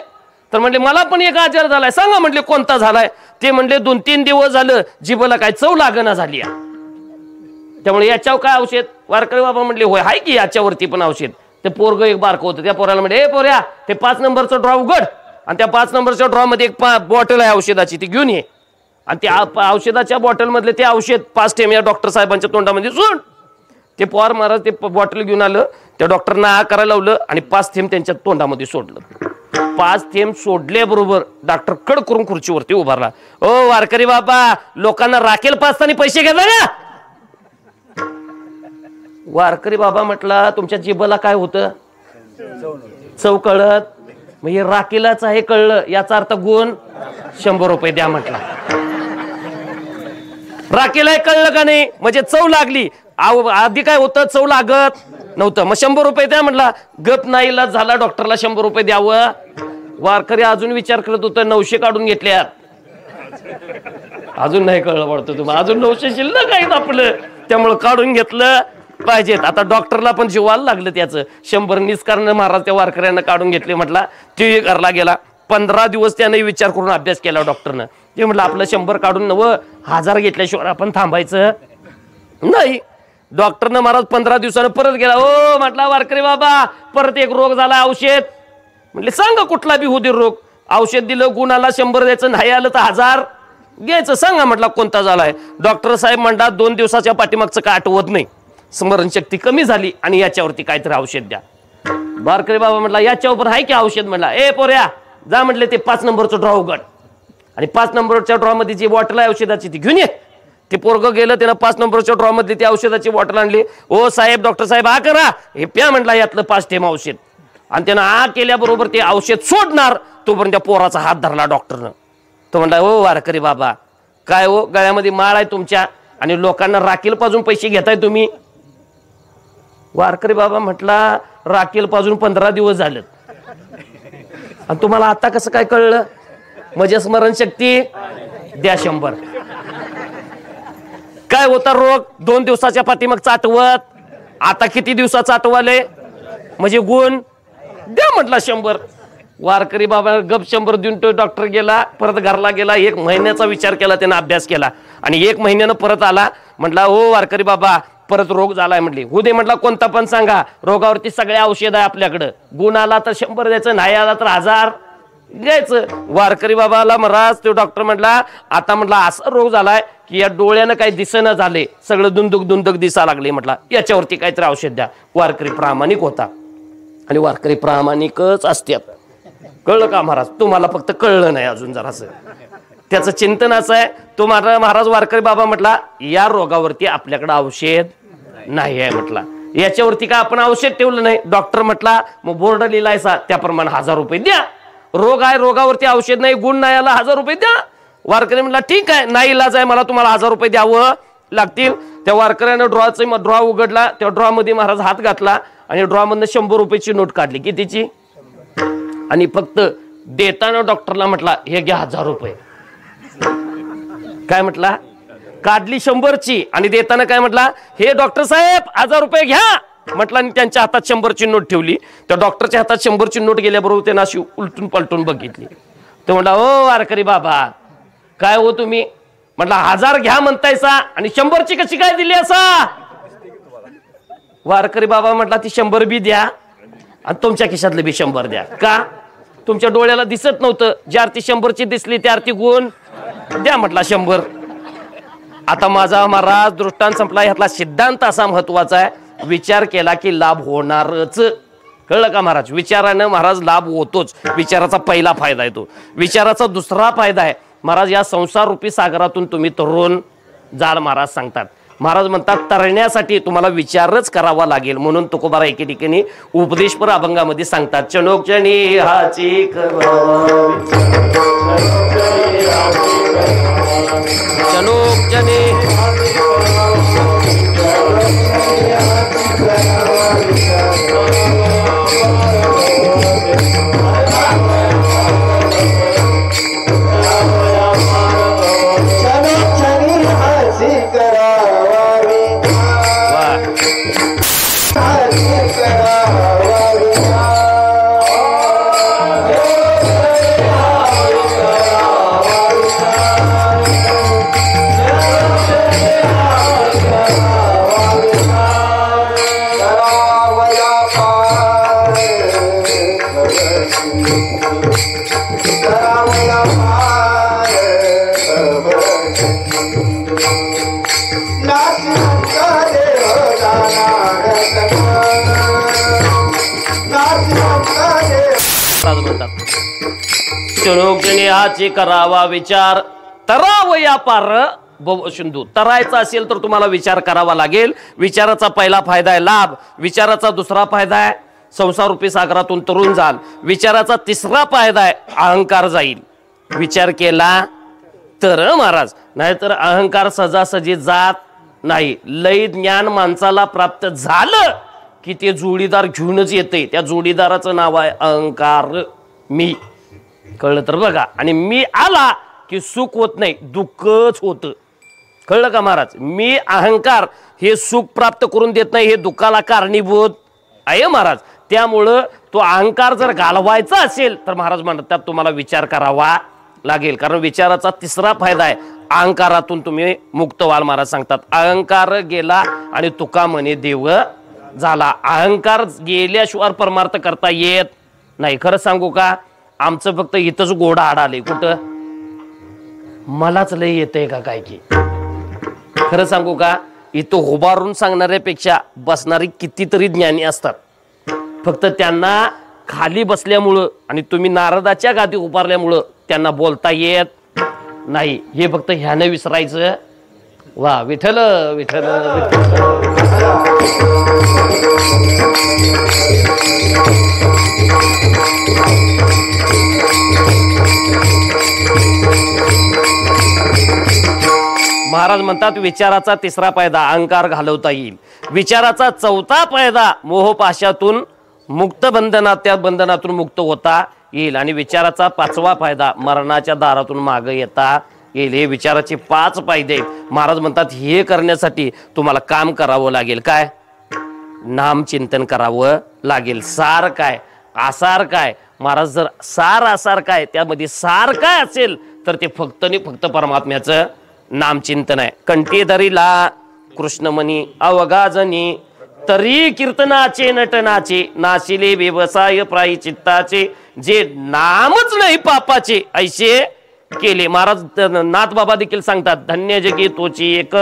तर म्हणले मला पण एक आजार झालाय. सांगा म्हटले कोणता झालाय? ते म्हणले 2-3 दिवस झालं जिभेला काय चव लागना झाली, त्यामुळे याच्यावर काय औषध? वारकरी बाबा म्हणले होय आहे की याच्यावरती पण औषध. ते पोरग एक बारक होतं. त्या पोराला म्हणले ए पोऱ्या, ते 5 नंबरचा ड्रॉ उघड आणि त्या 5 नंबरच्या ड्रॉ मध्ये एक बॉटल आहे औषधाची, ती घेऊन ये. आणि त्या औषधाच्या बॉटल मधले ते औषध 5 थेंब या डॉक्टर साहेबांच्या तोंडामध्ये सोड. ते पोर महाराज ते बॉटल घेऊन आलं. त्या डॉक्टरना आ करायला लावलं आणि 5 थेंब त्यांच्या तोंडामध्ये सोडलं. 5 थेंब सोडल्याबरोबर डॉक्टर कड करून खुर्चीवरती उभारला. ओ वारकरी बाबा, लोकांना राखेल पाचताना पैसे घेता का? वारकरी बाबा म्हटला तुमच्या जिभेला काय होतं? चव कळत. मग हे राखेलाच आहे कळलं, याचा अर्थ गुण 100 रुपये द्या म्हटला. राखेला कळलं का नाही? म्हणजे चव लागली. आधी काय होतं? चव लागत नव्हतं. मग 100 रुपये द्या म्हटला. गप नाहीला झाला डॉक्टरला 100 रुपये द्यावं. वारकरी अजून विचार करत होतं 900 काढून घेतल्यात. अजून नाही कळलं पडतं तुम्हाला, अजून 900 शिल्लक आहेत आपलं, त्यामुळे काढून घेतलं पाहिजेत. आता डॉक्टरला पण जीवाला लागलं त्याचं. 100 निस्कारण महाराज त्या वारकऱ्यांना काढून घेतले म्हटला. ते घरला गेला. 15 दिवस त्याने विचार करून अभ्यास केला डॉक्टरनं. ते म्हटलं आपलं 100 काढून 1000 घेतल्याशिवाय आपण थांबायचं नाही. डॉक्टरनं महाराज 15 दिवसानं परत गेला. ओ म्हटला वारकरी बाबा, परत एक रोग झाला, औषध. म्हटले सांगा कुठला बी होऊ दे रोग. औषध दिलं, गुणाला 100 द्यायचं, नाही आलं तर 1000 घ्यायचं. सांगा म्हटला कोणता झालाय? डॉक्टर साहेब म्हणतात 2 दिवसाच्या पाठीमागचं काय आठवत नाही, स्मरणशक्ती कमी झाली आणि याच्यावरती काहीतरी औषध द्या. वारकरी बाबा म्हटला याच्यावर आहे की औषध? म्हणला ए पोऱ्या जा म्हटले ते 5 नंबरचं ड्रॉ उघड आणि 5 नंबरच्या ड्रॉ मध्ये जी बॉटल आहे औषधाची ती घेऊन ये. ते पोरग गेलं, त्यानं 5 नंबरच्या ड्रॉ मधली ती औषधाची बॉटल आणली. ओ साहेब, डॉक्टर साहेब आ करा, हे प्या म्हटला यातलं 5 थेंब औषध. आणि त्यानं आ केल्याबरोबर ते औषध सोडणार तोपर्यंत त्या पोराचा हात धरला डॉक्टरनं. तो म्हणला ओ वारकरी बाबा, काय हो गळ्यामध्ये माळ आहे तुमच्या आणि लोकांना राखील पाजून पैसे घेताय तुम्ही? वारकरी बाबा म्हटला राखील पाजून 15 दिवस झालं आणि तुम्हाला आता कसं काय कळलं? म्हणजे स्मरणशक्ती द्या 100. काय होता रोग? 2 दिवसाच्या पाठीमागचा आठवत, आता किती दिवसाचा आठवाले? म्हणजे गुण द्या म्हटला 100. वारकरी बाबा गप 100 देऊन तो डॉक्टर गेला. परत घरला गेला. 1 महिन्याचा विचार केला, त्यानं अभ्यास केला आणि 1 महिन्यानं परत आला. म्हटला हो वारकरी बाबा, परत रोग झालाय. म्हटली हो दे म्हटला, कोणता पण सांगा, रोगावरती सगळे औषध आहे आपल्याकडं. गुण आला तर 100 द्यायचं, नाही आला तर 1000 घ्यायचं. वारकरी बाबाला महाराज तो डॉक्टर म्हटला आता म्हटला असा रोग झालाय की या डोळ्यानं काही दिसेना झाले, सगळं दुंदुक दिसा लागले. म्हटला याच्यावरती काहीतरी औषध द्या. वारकरी प्रामाणिक होता आणि वारकरी प्रामाणिकच असतात. कळलं का महाराज? तुम्हाला फक्त कळलं नाही अजून जरासं. त्याचं चिंतन असं आहे. तो महाराज वारकरी बाबा म्हटला या रोगावरती आपल्याकडे औषध नाही आहे म्हटला. याच्यावरती का आपण औषध ठेवलं नाही? डॉक्टर म्हटला मग बोर्ड लिहिलायचा त्याप्रमाणे 1000 रुपये द्या. रोग आहे, रोगावरती औषध नाही, गुण नाही आला, 1000 रुपये द्या. वारकरी म्हटला ठीक आहे, नाही इलाज आहे, मला तुम्हाला 1000 रुपये द्यावं लागतील. त्या वारकऱ्यानं ड्रॉ उघडला. त्या ड्रॉ मध्ये महाराज हात घातला आणि ड्रॉ मधनं 100 रुपयाची नोट काढली. कितीची? आणि फक्त देताना डॉक्टरला म्हटला हे घ्या 1000 रुपये. काय म्हटला? काढली 100ची आणि देताना काय म्हटला? हे डॉक्टर साहेब 1000 रुपये घ्या. म्हटलं आणि त्यांच्या हातात 100ची नोट ठेवली. त्या डॉक्टरच्या हातात 100ची नोट गेल्याबरोबर त्यांना अशी उलटून पलटून बघितली. तो म्हणला, ओ वारकरी बाबा, काय हो तुम्ही? म्हटलं 1000 घ्या म्हणतायसा आणि 100ची कशी काय दिली असा? वारकरी बाबा म्हटला, ती 100 बी द्या आणि तुमच्या खिशातले बी 100 द्या. का? तुमच्या डोळ्याला दिसत नव्हतं, जी आरती 100ची दिसली त्या आरती गुण द्या म्हटला 100. आता माझा महाराज दृष्टांत संपला. ह्यातला सिद्धांत असा महत्वाचा आहे, विचार केला की लाभ होणारच. कळलं का महाराज? विचारानं महाराज लाभ होतोच. विचाराचा पहिला फायदा आहे तो. विचाराचा दुसरा फायदा आहे महाराज, या संसार रूपी सागरातून तुम्ही तरुण जाल महाराज सांगतात. महाराज म्हणतात तरण्यासाठी तुम्हाला विचारच करावा लागेल. म्हणून तुकोबारा एके ठिकाणी उपदेशपर अभंगामध्ये सांगतात, चणोक्षणी हाची चणोक्षणी चणोक्षणी करावा विचार तरावया पार भव सिंधू. तरायचा असेल तर तुम्हाला विचार करावा लागेल. विचाराचा पहिला फायदा आहे लाभ. विचाराचा दुसरा फायदा आहे संसार रूपी सागरातून तरुण जाल. विचाराचा तिसरा फायदा आहे अहंकार जाईल. विचार केला तर महाराज, नाहीतर अहंकार सजासजी जात नाही. लय ज्ञान माणसाला प्राप्त झालं की ते जोडीदार घेऊनच येते. त्या जोडीदाराचं नाव आहे अहंकार. मी. कळलं तर बघा. आणि मी आला की सुख होत नाही, दुःखच होतं. कळलं का महाराज? मी अहंकार हे सुख प्राप्त करून देत नाही, हे दुःखाला कारणीभूत आहे महाराज. त्यामुळं तो अहंकार जर घालवायचा असेल तर महाराज म्हणतात तुम्हाला विचार करावा लागेल. कारण विचाराचा तिसरा फायदा आहे अहंकारातून तुम्ही मुक्त व्हाल. महाराज सांगतात अहंकार गेला आणि तुका म्हणे देव झाला. अहंकार गेल्याशिवाय परमार्थ करता येत नाही. खरं सांगू का, आमचं फक्त इथंच गोडा आडाले. कुठं? मलाच लय येतंय का काय की? खरं सांगू का, इथं उभारून सांगणाऱ्यापेक्षा बसणारी कितीतरी ज्ञानी असतात. फक्त त्यांना खाली बसल्यामुळं आणि तुम्ही नारदाच्या गादी उभारल्यामुळं त्यांना बोलता येत नाही. हे फक्त ह्यानं विसरायचं. वा विठ्ठल विठ्ठल महाराज म्हणतात विचाराचा तिसरा फायदा अहंकार घालवता येईल. विचाराचा चौथा फायदा मोहपाशातून मुक्त बंधनात, त्या बंधनातून मुक्त होता येईल. आणि विचाराचा पाचवा फायदा मरणाच्या दारातून मागे येता येईल. हे विचाराचे 5 फायदे. महाराज म्हणतात हे करण्यासाठी तुम्हाला काम करावं लागेल. काय? नामचिंतन करावं लागेल. सार काय आसार काय? महाराज जर सार आसार काय, त्यामध्ये सार काय असेल तर ते फक्त आणि फक्त परमात्म्याचं नामचिंतन आहे. कंठी धरिला कृष्णमणी अवगाजनी तरी कीर्तनाचे नटनाचे नाशिले व्यवसाय प्रायचित्ताचे जे नामच नाही पापाचे ऐसे केले. महाराज नाथ बाबा देखील सांगतात धन्य जगी तोची एक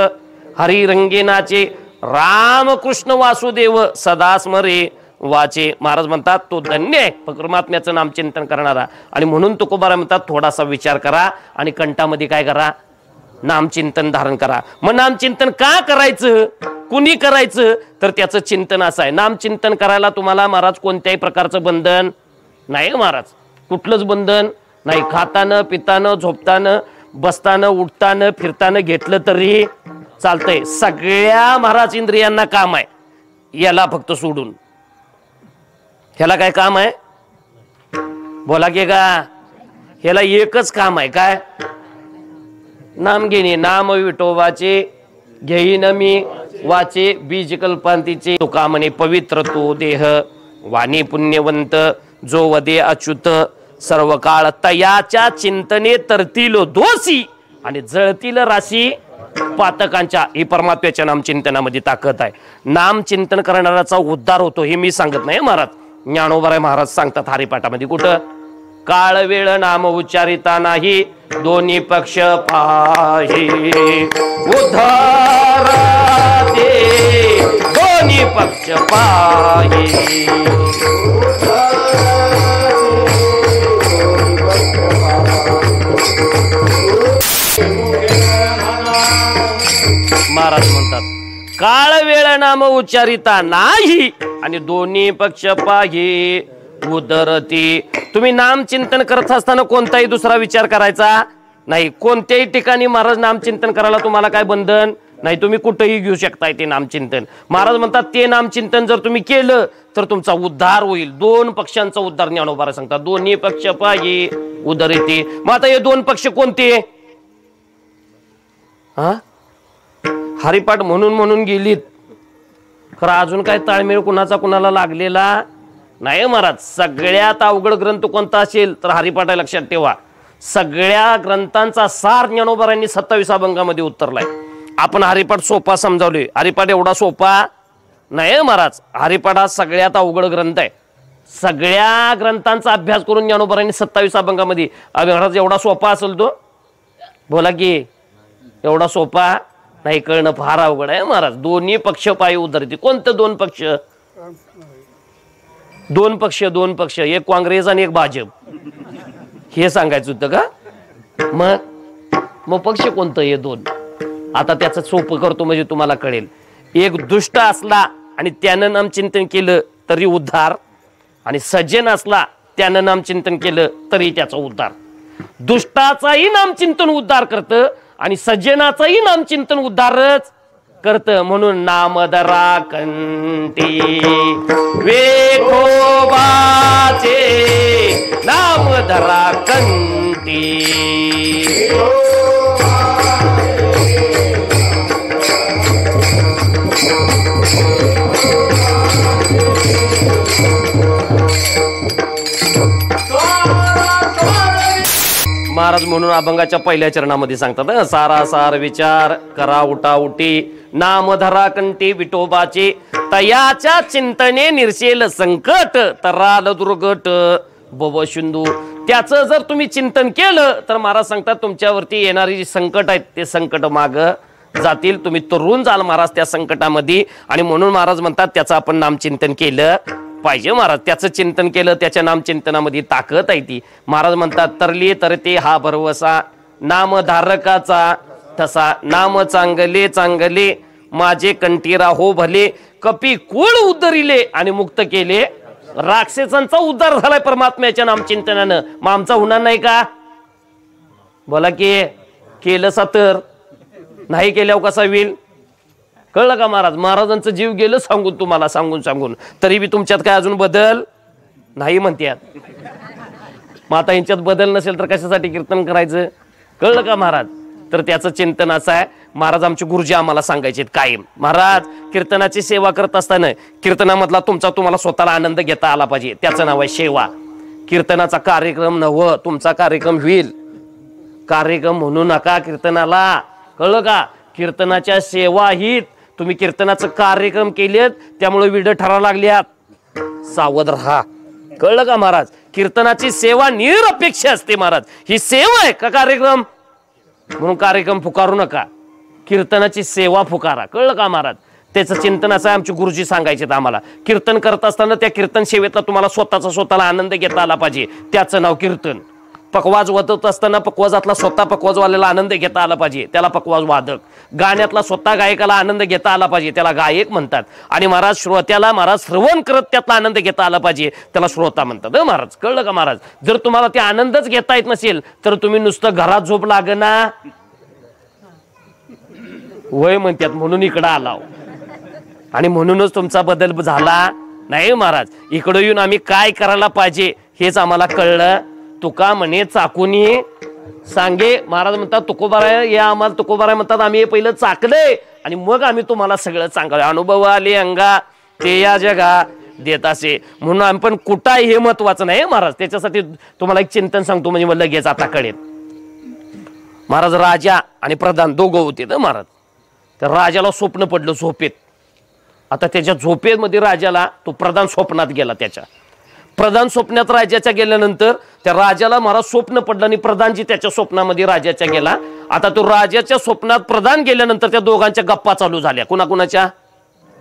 हरिरंगेनाचे रामकृष्ण वासुदेव सदा स्मरे वाचे. महाराज म्हणतात तो धन्य आहे परमात्म्याचं नामचिंतन करणारा. आणि म्हणून तुकोबारा म्हणतात थोडासा विचार करा आणि कंठामध्ये काय करा? नामचिंतन धारण करा. मग नामचिंतन का करायचं? कुणी करायचं? तर त्याचं चिंतन असं आहे. नामचिंतन करायला तुम्हाला महाराज कोणत्याही प्रकारचं बंधन नाही. महाराज कुठलंच बंधन नाही. खाताना पिताना झोपताना बसताना उठताना फिरताना घेतलं तरी चालतंय. सगळ्या महाराज इंद्रियांना काम आहे. याला फक्त सोडून ह्याला काय काम आहे? बोला की का? ह्याला एकच काम आहे. काय? नाम घेणे. नाम विठोबाचे घेईन मी वाचे बीज कल्पांतीचे तुका म्हणे पवित्र तो देह वाणी पुण्यवंत जो वदे अच्युत सर्व काळ तयाच्या चिंतने तरतील दोषी आणि जळतील राशी पातकांच्या. ही परमात्म्याच्या नामचिंतनामध्ये ताकद आहे. नामचिंतन करणाऱ्याचा उद्धार होतो हे मी सांगत नाही महाराज, ज्ञानोबराय महाराज सांगतात हरिपाठामध्ये. कुठं? काळ वेळ नाम उच्चारिता नाही दोन्ही पक्ष पाही उद्धार दे दोन्ही पक्ष पाही. महाराज म्हणतात काळ वेळ नाम उच्चारिता नाही आणि दोन्ही पक्ष पाही उदरती. तुम्ही नामचिंतन करत असताना कोणताही दुसरा विचार करायचा नाही. कोणत्याही ठिकाणी महाराज नामचिंतन करायला तुम्हाला काय बंधन नाही, तुम्ही कुठेही घेऊ शकताय ते नामचिंतन. महाराज म्हणतात ते नामचिंतन जर तुम्ही केलं तर तुमचा उद्धार होईल. दोन पक्षांचा उद्धार ज्ञानोबा सांगतात. दोन्ही पक्ष पाही उदरती. मग आता हे दोन पक्ष कोणते? हा हरिपाठ म्हणून गेलीत खरं अजून काय ताळमेळ कुणाचा कुणाला लागलेला नाही महाराज. सगळ्यात अवघड ग्रंथ कोणता असेल तर हरिपाठ आहे, लक्षात ठेवा. सगळ्या ग्रंथांचा सार ज्ञानोबारांनी 27 अभंगामध्ये उतरलाय. आपण हरिपाठ सोपा समजावले, हरिपाठ एवढा सोपा नाही महाराज. हरिपाठ हा सगळ्यात अवघड ग्रंथ आहे. सगळ्या ग्रंथांचा अभ्यास करून ज्ञानोबारांनी 27 अभंगामध्ये. महाराज एवढा सोपा असेल तो बोला की एवढा सोपा नाही, कळणं फार अवघड आहे महाराज. दोन्ही पक्ष पायी उधरती. कोणतं दोन पक्ष? दोन पक्ष एक काँग्रेस आणि एक भाजप हे सांगायचं होतं का? मग पक्ष कोणतं हे दोन? आता त्याचं सोपं करतो म्हणजे तुम्हाला कळेल. एक दुष्ट असला आणि त्यानं नामचिंतन केलं तरी उद्धार, आणि सज्जन असला त्यानं नामचिंतन केलं तरी त्याचा उद्धार. दुष्टाचाही नामचिंतन उद्धार करतं आणि सज्जनाचाही नामचिंतन उद्धारच करत. म्हणून नामधरा कंठी वेखोबाचे नामधरा कंठी. महाराज म्हणून अभंगाच्या पहिल्या चरणामध्ये सांगतात सारा सार विचार करा उठा उठी नामधरा कंठी विठोबाचे तयाच्या चिंतने निर्शेल संकट तराल दुर्गट भव सिंधू. त्याचं जर तुम्ही चिंतन केलं तर महाराज सांगतात तुमच्यावरती येणारी जी संकट आहेत ते संकट माग जातील. तुम्ही तरुण जाल महाराज त्या संकटामध्ये. आणि म्हणून महाराज म्हणतात त्याचं आपण नामचिंतन केलं पाहिजे महाराज. त्याचं चिंतन केलं त्याच्या नामचिंतनामध्ये ताकद आहे ती. महाराज म्हणतात तरली तरते हा भरवसा नामधारकाचा तसा नाम चांगले चांगले माझे कंठीरा हो भले कपी कुळ उद्धरिले आणि मुक्त केले. राक्षसांचा उद्धार झालाय परमात्म्याच्या नामचिंतनानं. मग आमचा होणार नाही का? बोला की केलं सा तर नाही केल्यावर कसा होईल? कळलं का महाराज? महाराजांचं जीव गेलं सांगून तुम्हाला सांगून तरी बी तुमच्यात काय अजून बदल नाही म्हणतात. मग आता यांच्यात बदल नसेल तर कशासाठी कीर्तन करायचं? कळलं का महाराज? तर त्याचं चिंतन असं आहे. महाराज आमचे गुरुजी आम्हाला सांगायचे कायम महाराज कीर्तनाची सेवा करत असताना कीर्तनामधला तुम्हाला स्वतःला आनंद घेता आला पाहिजे. त्याचं नाव आहे सेवा. कीर्तनाचा कार्यक्रम नव्ह तुमचा कार्यक्रम होईल. कार्यक्रम म्हणू नका कीर्तनाला. कळलं का? कीर्तनाच्या सेवा ही तुम्ही कीर्तनाचं कार्यक्रम केलेत त्यामुळे विड ठरा लागल्यात. सावध राहा. कळलं का महाराज? कीर्तनाची सेवा निरपेक्ष असते महाराज. ही सेवा आहे का कार्यक्रम? म्हणून कार्यक्रम फुकारू नका. कीर्तनाची सेवा फुकारा. कळलं का महाराज? त्याचं चिंतन असं आमचे गुरुजी सांगायचे आम्हाला. कीर्तन करत असताना त्या कीर्तन सेवेतला तुम्हाला स्वतःला आनंद घेता आला पाहिजे. त्याचं नाव कीर्तन. पकवाज वाजवत असताना पकवाजातला स्वतः पकवाजवाल्याला आनंद घेता आला पाहिजे त्याला पकवाज वादक. गाण्यातला स्वतः गायकाला आनंद घेता आला पाहिजे त्याला गायक म्हणतात. आणि महाराज श्रोत्याला महाराज श्रवण करत त्यातला आनंद घेता आला पाहिजे त्याला श्रोता म्हणतात महाराज. कळलं का महाराज? जर तुम्हाला ते आनंदच घेता येत नसेल तर तुम्ही नुसतं घरात झोप लागना वय म्हणतात म्हणून इकडं आलाव. आणि म्हणूनच तुमचा बदल झाला नाही महाराज. इकडं येऊन आम्ही काय करायला पाहिजे हेच आम्हाला कळलं. तुका म्हणे चाकुनी सांगे महाराज म्हणतात तुकोबाराय या आम्हाला तुकोबाराय म्हणतात आम्ही हे पहिलं चाकलंय आणि मग आम्ही तुम्हाला सगळं सांगावे. अनुभव आले अंगा ते या जगा देत असे म्हणून आम्ही पण कुठं हे महत्वाचं नाही महाराज. त्याच्यासाठी तुम्हाला एक चिंतन सांगतो म्हणजे मला लगेच आता कळेल. महाराज राजा आणि प्रधान दोघं होते ना महाराज. तर राजाला स्वप्न पडलं झोपेत. आता त्याच्या झोपेमध्ये राजाला तो प्रधान स्वप्नात गेला. त्याच्या प्रधान स्वप्नात राजाच्या गेल्यानंतर त्या राजाला महाराज स्वप्न पडलं आणि प्रधानजी त्याच्या स्वप्नामध्ये राजाच्या गेला. आता तो राजाच्या स्वप्नात प्रधान गेल्यानंतर त्या दोघांच्या गप्पा चालू झाल्या. कुणाकुणाच्या?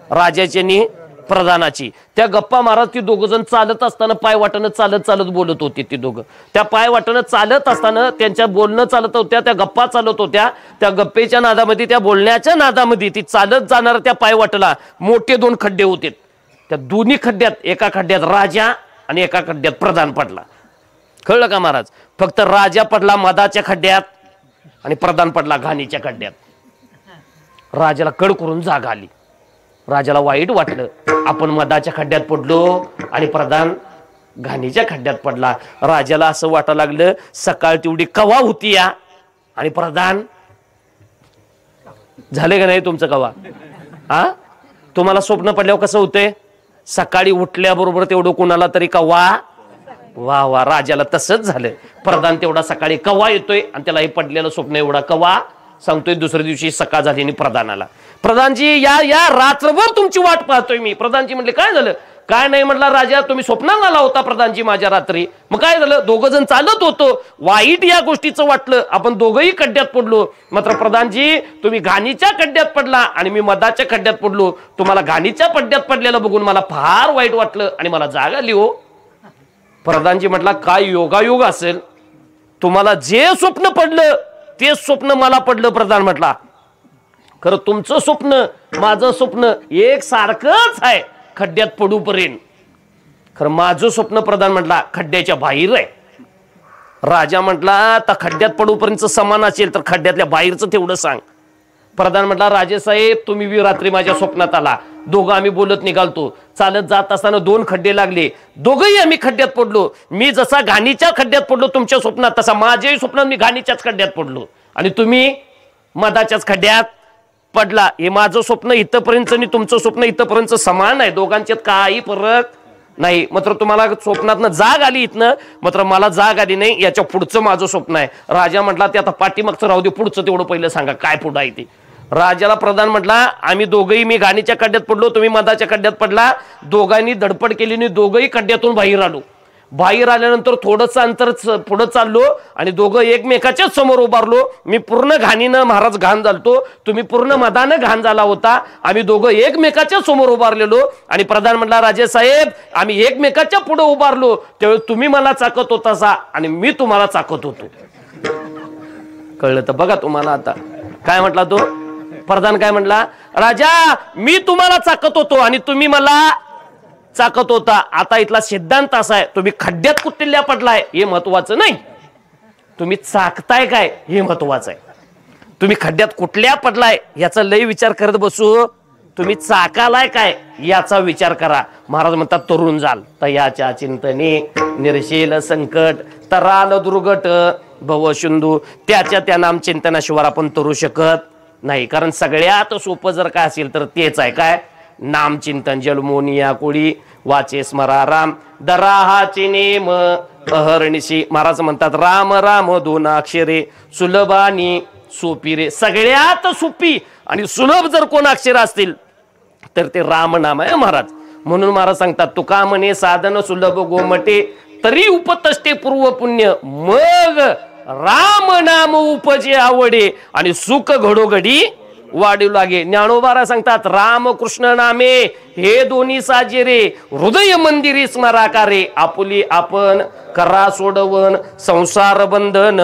राजाची आणि प्रधानाची. त्या गप्पा महाराज ती दोघं जण चालत असताना पाय वाटणं चालत चालत बोलत होती. ती दोघं त्या पाय वाटणं चालत असताना त्यांच्या बोलणं चालत होत्या, त्या गप्पा चालत होत्या. त्या गप्पेच्या नादामध्ये त्या बोलण्याच्या नादामध्ये ती चालत जाणार त्या पाय वाटला मोठे 2 खड्डे होते. त्या दोन्ही खड्ड्यात एका खड्ड्यात राजा आणि एका खड्ड्यात प्रधान पडला. कळलं का महाराज? फक्त राजा पडला मधाच्या खड्ड्यात आणि प्रधान पडला घाणीच्या खड्ड्यात. राजाला कड करून जाग आली. राजाला वाईट वाटलं आपण मधाच्या खड्ड्यात पडलो आणि प्रधान घाणीच्या खड्ड्यात पडला. राजाला असं वाटायला लागलं सकाळ तेवढी कवा होती या आणि प्रधान झाले का नाही तुमचं कवा? हा तुम्हाला स्वप्न पडल्यावर कसं होतंय? सकाळी उठल्याबरोबर तेवढं कुणाला तरी कवा वा वा. राजाला तसंच झालं. प्रधान तेवढा सकाळी कवा येतोय आणि त्याला हे पडलेलं स्वप्न एवढा कवा सांगतोय. दुसऱ्या दिवशी सकाळ झाली आणि प्रधानाला प्रधानजी या या रात्रभर तुमची वाट पाहतोय मी. प्रधानजी म्हणले काय झालं? काय नाही म्हटलं राजा तुम्ही स्वप्नात आला होता प्रधानजी माझ्या रात्री. मग काय झालं? दोघं जण चालत होतो वाईट या गोष्टीचं वाटलं आपण दोघंही खड्ड्यात पडलो. मात्र प्रधानजी तुम्ही घाणीच्या खड्ड्यात पडला आणि मी मधाच्या खड्ड्यात पडलो. तुम्हाला घाणीच्या खड्ड्यात पडलेलं बघून मला फार वाईट वाटलं आणि मला जाग आली हो. प्रधानजी म्हटला काय योगायोग असेल तुम्हाला जे स्वप्न पडलं ते स्वप्न मला पडलं. प्रधान म्हटला खरं तुमचं स्वप्न माझं स्वप्न एक सारखंच आहे खड्ड्यात पडूपर्यंत. खरं माझं स्वप्न प्रधान म्हटला खड्ड्याच्या बाहेर आहे. राजा म्हटला आता खड्ड्यात पडूपर्यंत समान असेल तर खड्ड्यातल्या बाहेरचं तेवढं सांग. प्रधान म्हटला राजेसाहेब तुम्ही रात्री माझ्या स्वप्नात आला. दोघं आम्ही बोलत निघालतो. चालत जात असताना 2 खड्डे लागले. दोघंही आम्ही खड्ड्यात पडलो. मी जसा घाणीच्या खड्ड्यात पडलो तुमच्या स्वप्नात तसा माझ्याही स्वप्नात मी घाणीच्याच खड्ड्यात पडलो आणि तुम्ही मधाच्याच खड्ड्यात पडला. हे माझं स्वप्न इथपर्यंत आणि तुमचं स्वप्न इथपर्यंत समान आहे. दोघांच्यात काही फरक नाही. मात्र तुम्हाला स्वप्नातनं जाग आली इथनं मात्र मला जाग आली नाही. याच्या पुढचं माझं स्वप्न आहे. राजा म्हटला ते आता पाठीमागचं राहू दे पुढचं तेवढं पहिलं सांगा काय पुढं आहे ते. राजाला प्रधान म्हटला आम्ही दोघंही मी घाणीच्या खड्ड्यात पडलो तुम्ही मधाच्या खड्ड्यात पडला. दोघांनी धडपड केली आणि दोघंही खड्ड्यातून बाहेर आलो. बाहेर आल्यानंतर थोडंसं अंतर पुढं चाललो आणि दोघं एकमेकाच्याच समोर उभारलो. मी पूर्ण घाणीनं महाराज घाण झालतो. तुम्ही पूर्ण मधानं घाण झाला होता. आम्ही दोघं एकमेकाच्या समोर उभारलेलो आणि प्रधान म्हटला राजेसाहेब आम्ही एकमेकाच्या पुढे उभारलो त्यावेळी तुम्ही मला चाकत होता आणि मी तुम्हाला चाकत होतो. कळलं तर बघा तुम्हाला आता काय म्हटला तो प्रधान. काय म्हटला राजा मी तुम्हाला चाकत होतो आणि तुम्ही मला चाकत होता. आता इथला सिद्धांत असा आहे तुम्ही खड्ड्यात कुठल्या पडलाय हे महत्वाचं नाही. तुम्ही चाकताय काय हे महत्वाचं आहे. तुम्ही खड्ड्यात कुठल्या पडलाय याचा लय विचार करत बसू. तुम्ही चाकालाय काय याचा विचार करा. महाराज म्हणतात तरुण जाल तयाच्या चिंतने निर्शील संकट तराल दुर्गट भवशुंदू. त्याच्या त्या नाम चिंतनाशिवाय आपण तरू शकत नाही. कारण सगळ्यात सोपं जर काय असेल तर तेच आहे काय नामचिंतन. जलमोनिया कोळी वाचे स्मरा राम दराहाचे नेम अहर्निशी. महाराज म्हणतात राम राम 2 अक्षरे सुलभानी सोपी रे. सगळ्यात सोपी आणि सुलभ जर कोण अक्षर असतील तर ते राम नाम आहे महाराज. म्हणून महाराज सांगतात तुका म्हणे साधन सुलभ गोमटे तरी उपतष्टे पूर्व पुण्य मग राम नाम उपजे आवडे आणि सुख घडोघडी वाढू लागे. ज्ञानोबारा सांगतात राम कृष्ण नामे हे दोन्ही साजे रे हृदय मंदिरी स्मराकारे. आपुली आपण करा सोडवण संसार बंधन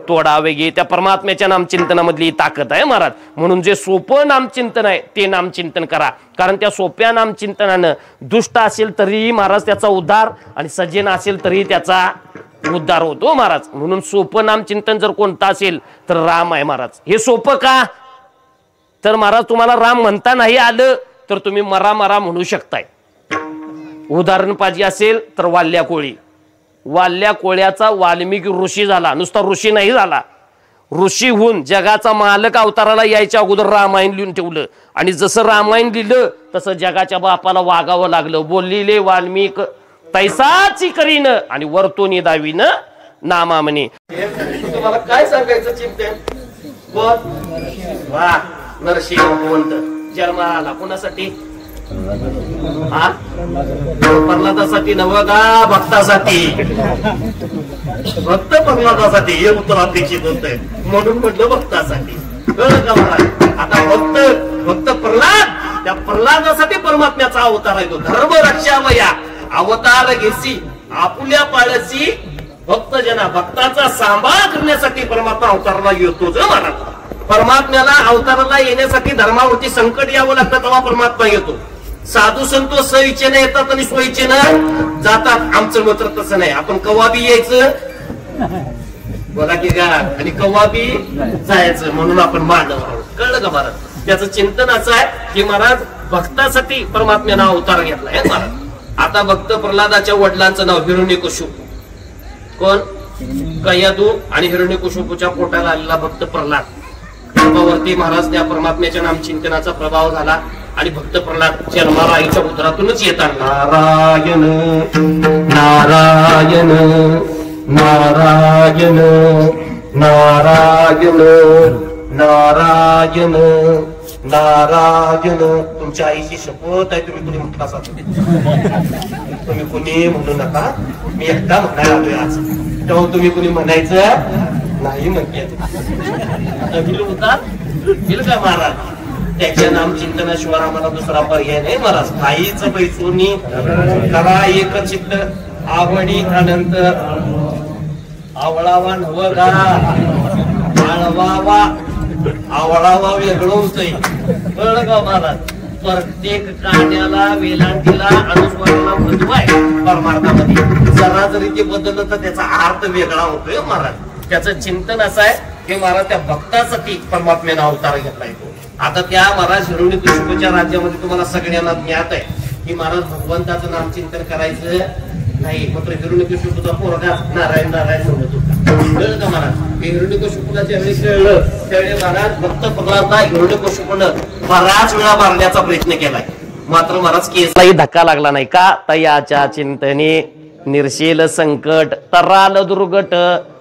तोडावे गे. त्या परमात्म्याच्या नामचिंतनामधली ताकद आहे महाराज. म्हणून जे सोपं नामचिंतन आहे ते नामचिंतन करा. कारण त्या सोप्या नामचिंतनानं दुष्ट असेल तरीही महाराज त्याचा उद्धार आणि सज्जन असेल तरीही त्याचा उद्धार होतो महाराज. म्हणून सोपं नामचिंतन जर कोणतं असेल तर राम आहे महाराज. हे सोपं का तर महाराज तुम्हाला राम म्हणता नाही आलं तर तुम्ही मरा मरा म्हणू शकताय. उदाहरण पाहिजे असेल तर वाल्या कोळी वाल्या कोळ्याचा वाल्मिकी ऋषी झाला. नुसता ऋषी नाही झाला, ऋषी होऊन जगाचा मालक अवताराला यायच्या अगोदर रामायण लिहून ठेवलं. आणि जसं रामायण लिहिलं तसं जगाच्या बापाला वागावं लागलं. बोललेले वाल्मिक तैसाची करीन आणि वर्तोनी दावीन नामा म्हणे. तुम्हाला काय सांगायचं चिंतन? वा नरसिंह भगवंत जन्म आला कोणासाठी? हा प्रल्हादासाठी नव्ह का भक्तासाठी? भक्त प्रल्हादासाठी हे उत्तर अपेक्षित होतंय म्हणून म्हटलं भक्तासाठी. कळलं का मला? आता भक्त प्रल्हाद, त्या प्रल्हादासाठी परमात्म्याचा अवतार आहे तो. धर्म रक्षावया अवतार घेसी आपुल्या पाळसी भक्तजना. भक्ताचा सांभाळ करण्यासाठी परमात्मा अवताराला येतोच मला. परमात्म्याला अवताराला येण्यासाठी धर्मावरती संकट यावं लागतं तेव्हा परमात्मा येतो. साधू संतो स इच्छेने येतात आणि स्व इच्छेनं जातात. आमचं मात्र तसं नाही. आपण कवा बी यायचं बोला की का आणि कवा बी जायचं म्हणून आपण मानव आहोत. कळलं का महाराज? त्याचं चिंतन असं आहे की महाराज भक्तासाठी परमात्म्यानं अवतार घेतलाय महाराज. आता भक्त प्रल्हादाच्या वडिलांचं नाव हिरण्यकशिपू. कोण? कयदू आणि हिरण्यकशिपूच्या पोटाला आलेला भक्त प्रल्हाद. वरती महाराज त्या परमात्म्याच्या नामचिंतनाचा प्रभाव झाला आणि भक्त प्रल्हाद जन्माला आईच्या उदरातूनच येतात. नारायण नारायण नारायण नारायण नारायण नारायण. तुमच्या आईची शपथ आहे, तुम्ही कुणी म्हटला असा तुम्ही कुणी म्हणू नका. मी एकदा म्हणायला आलोय आज, तेव्हा तुम्ही कुणी म्हणायचं नाही म्हणते. आता बिल होता बिल का महाराज? त्याच्या नाम चिंतनाशिवाय आम्हाला दुसरा पर्याय नाही महाराज. आईच पैसोनी करा एक चित्त आवडी अनंत आवळावा नव गा आळवावा. आवळावा वेगळं होतंय. कळलं का महाराज? प्रत्येक काण्याला वेलांटीला अनुस्वाराला महत्व आहे परमार्थामध्ये. जरा जरी ते बदललं तर त्याचा अर्थ वेगळा होतोय महाराज. त्याचं चिंतन असं आहे की महाराज त्या भक्तासाठी परमात्म्यानं अवतार घेतलाय तो. आता त्या महाराज हिरण्यकशिपूच्या राज्यामध्ये तुम्हाला सगळ्यांना ज्ञात आहे की महाराज भगवंताचं नाम चिंतन करायचं नाही. मात्र हिरण्यकशिपूचा पोरगा नारायण नारायण म्हणत होता. कळलं का महाराज? हिरण्यकशिपूला ज्यावेळी कळलं त्यावेळी महाराज भक्त प्रल्हादला हिरण्यकशिपूनं बराच वेळा मारण्याचा प्रयत्न केलाय. मात्र महाराज केसलाही धक्का लागला नाही. का? तयाच्या चिंतने निर्शील संकट तराल दुर्गट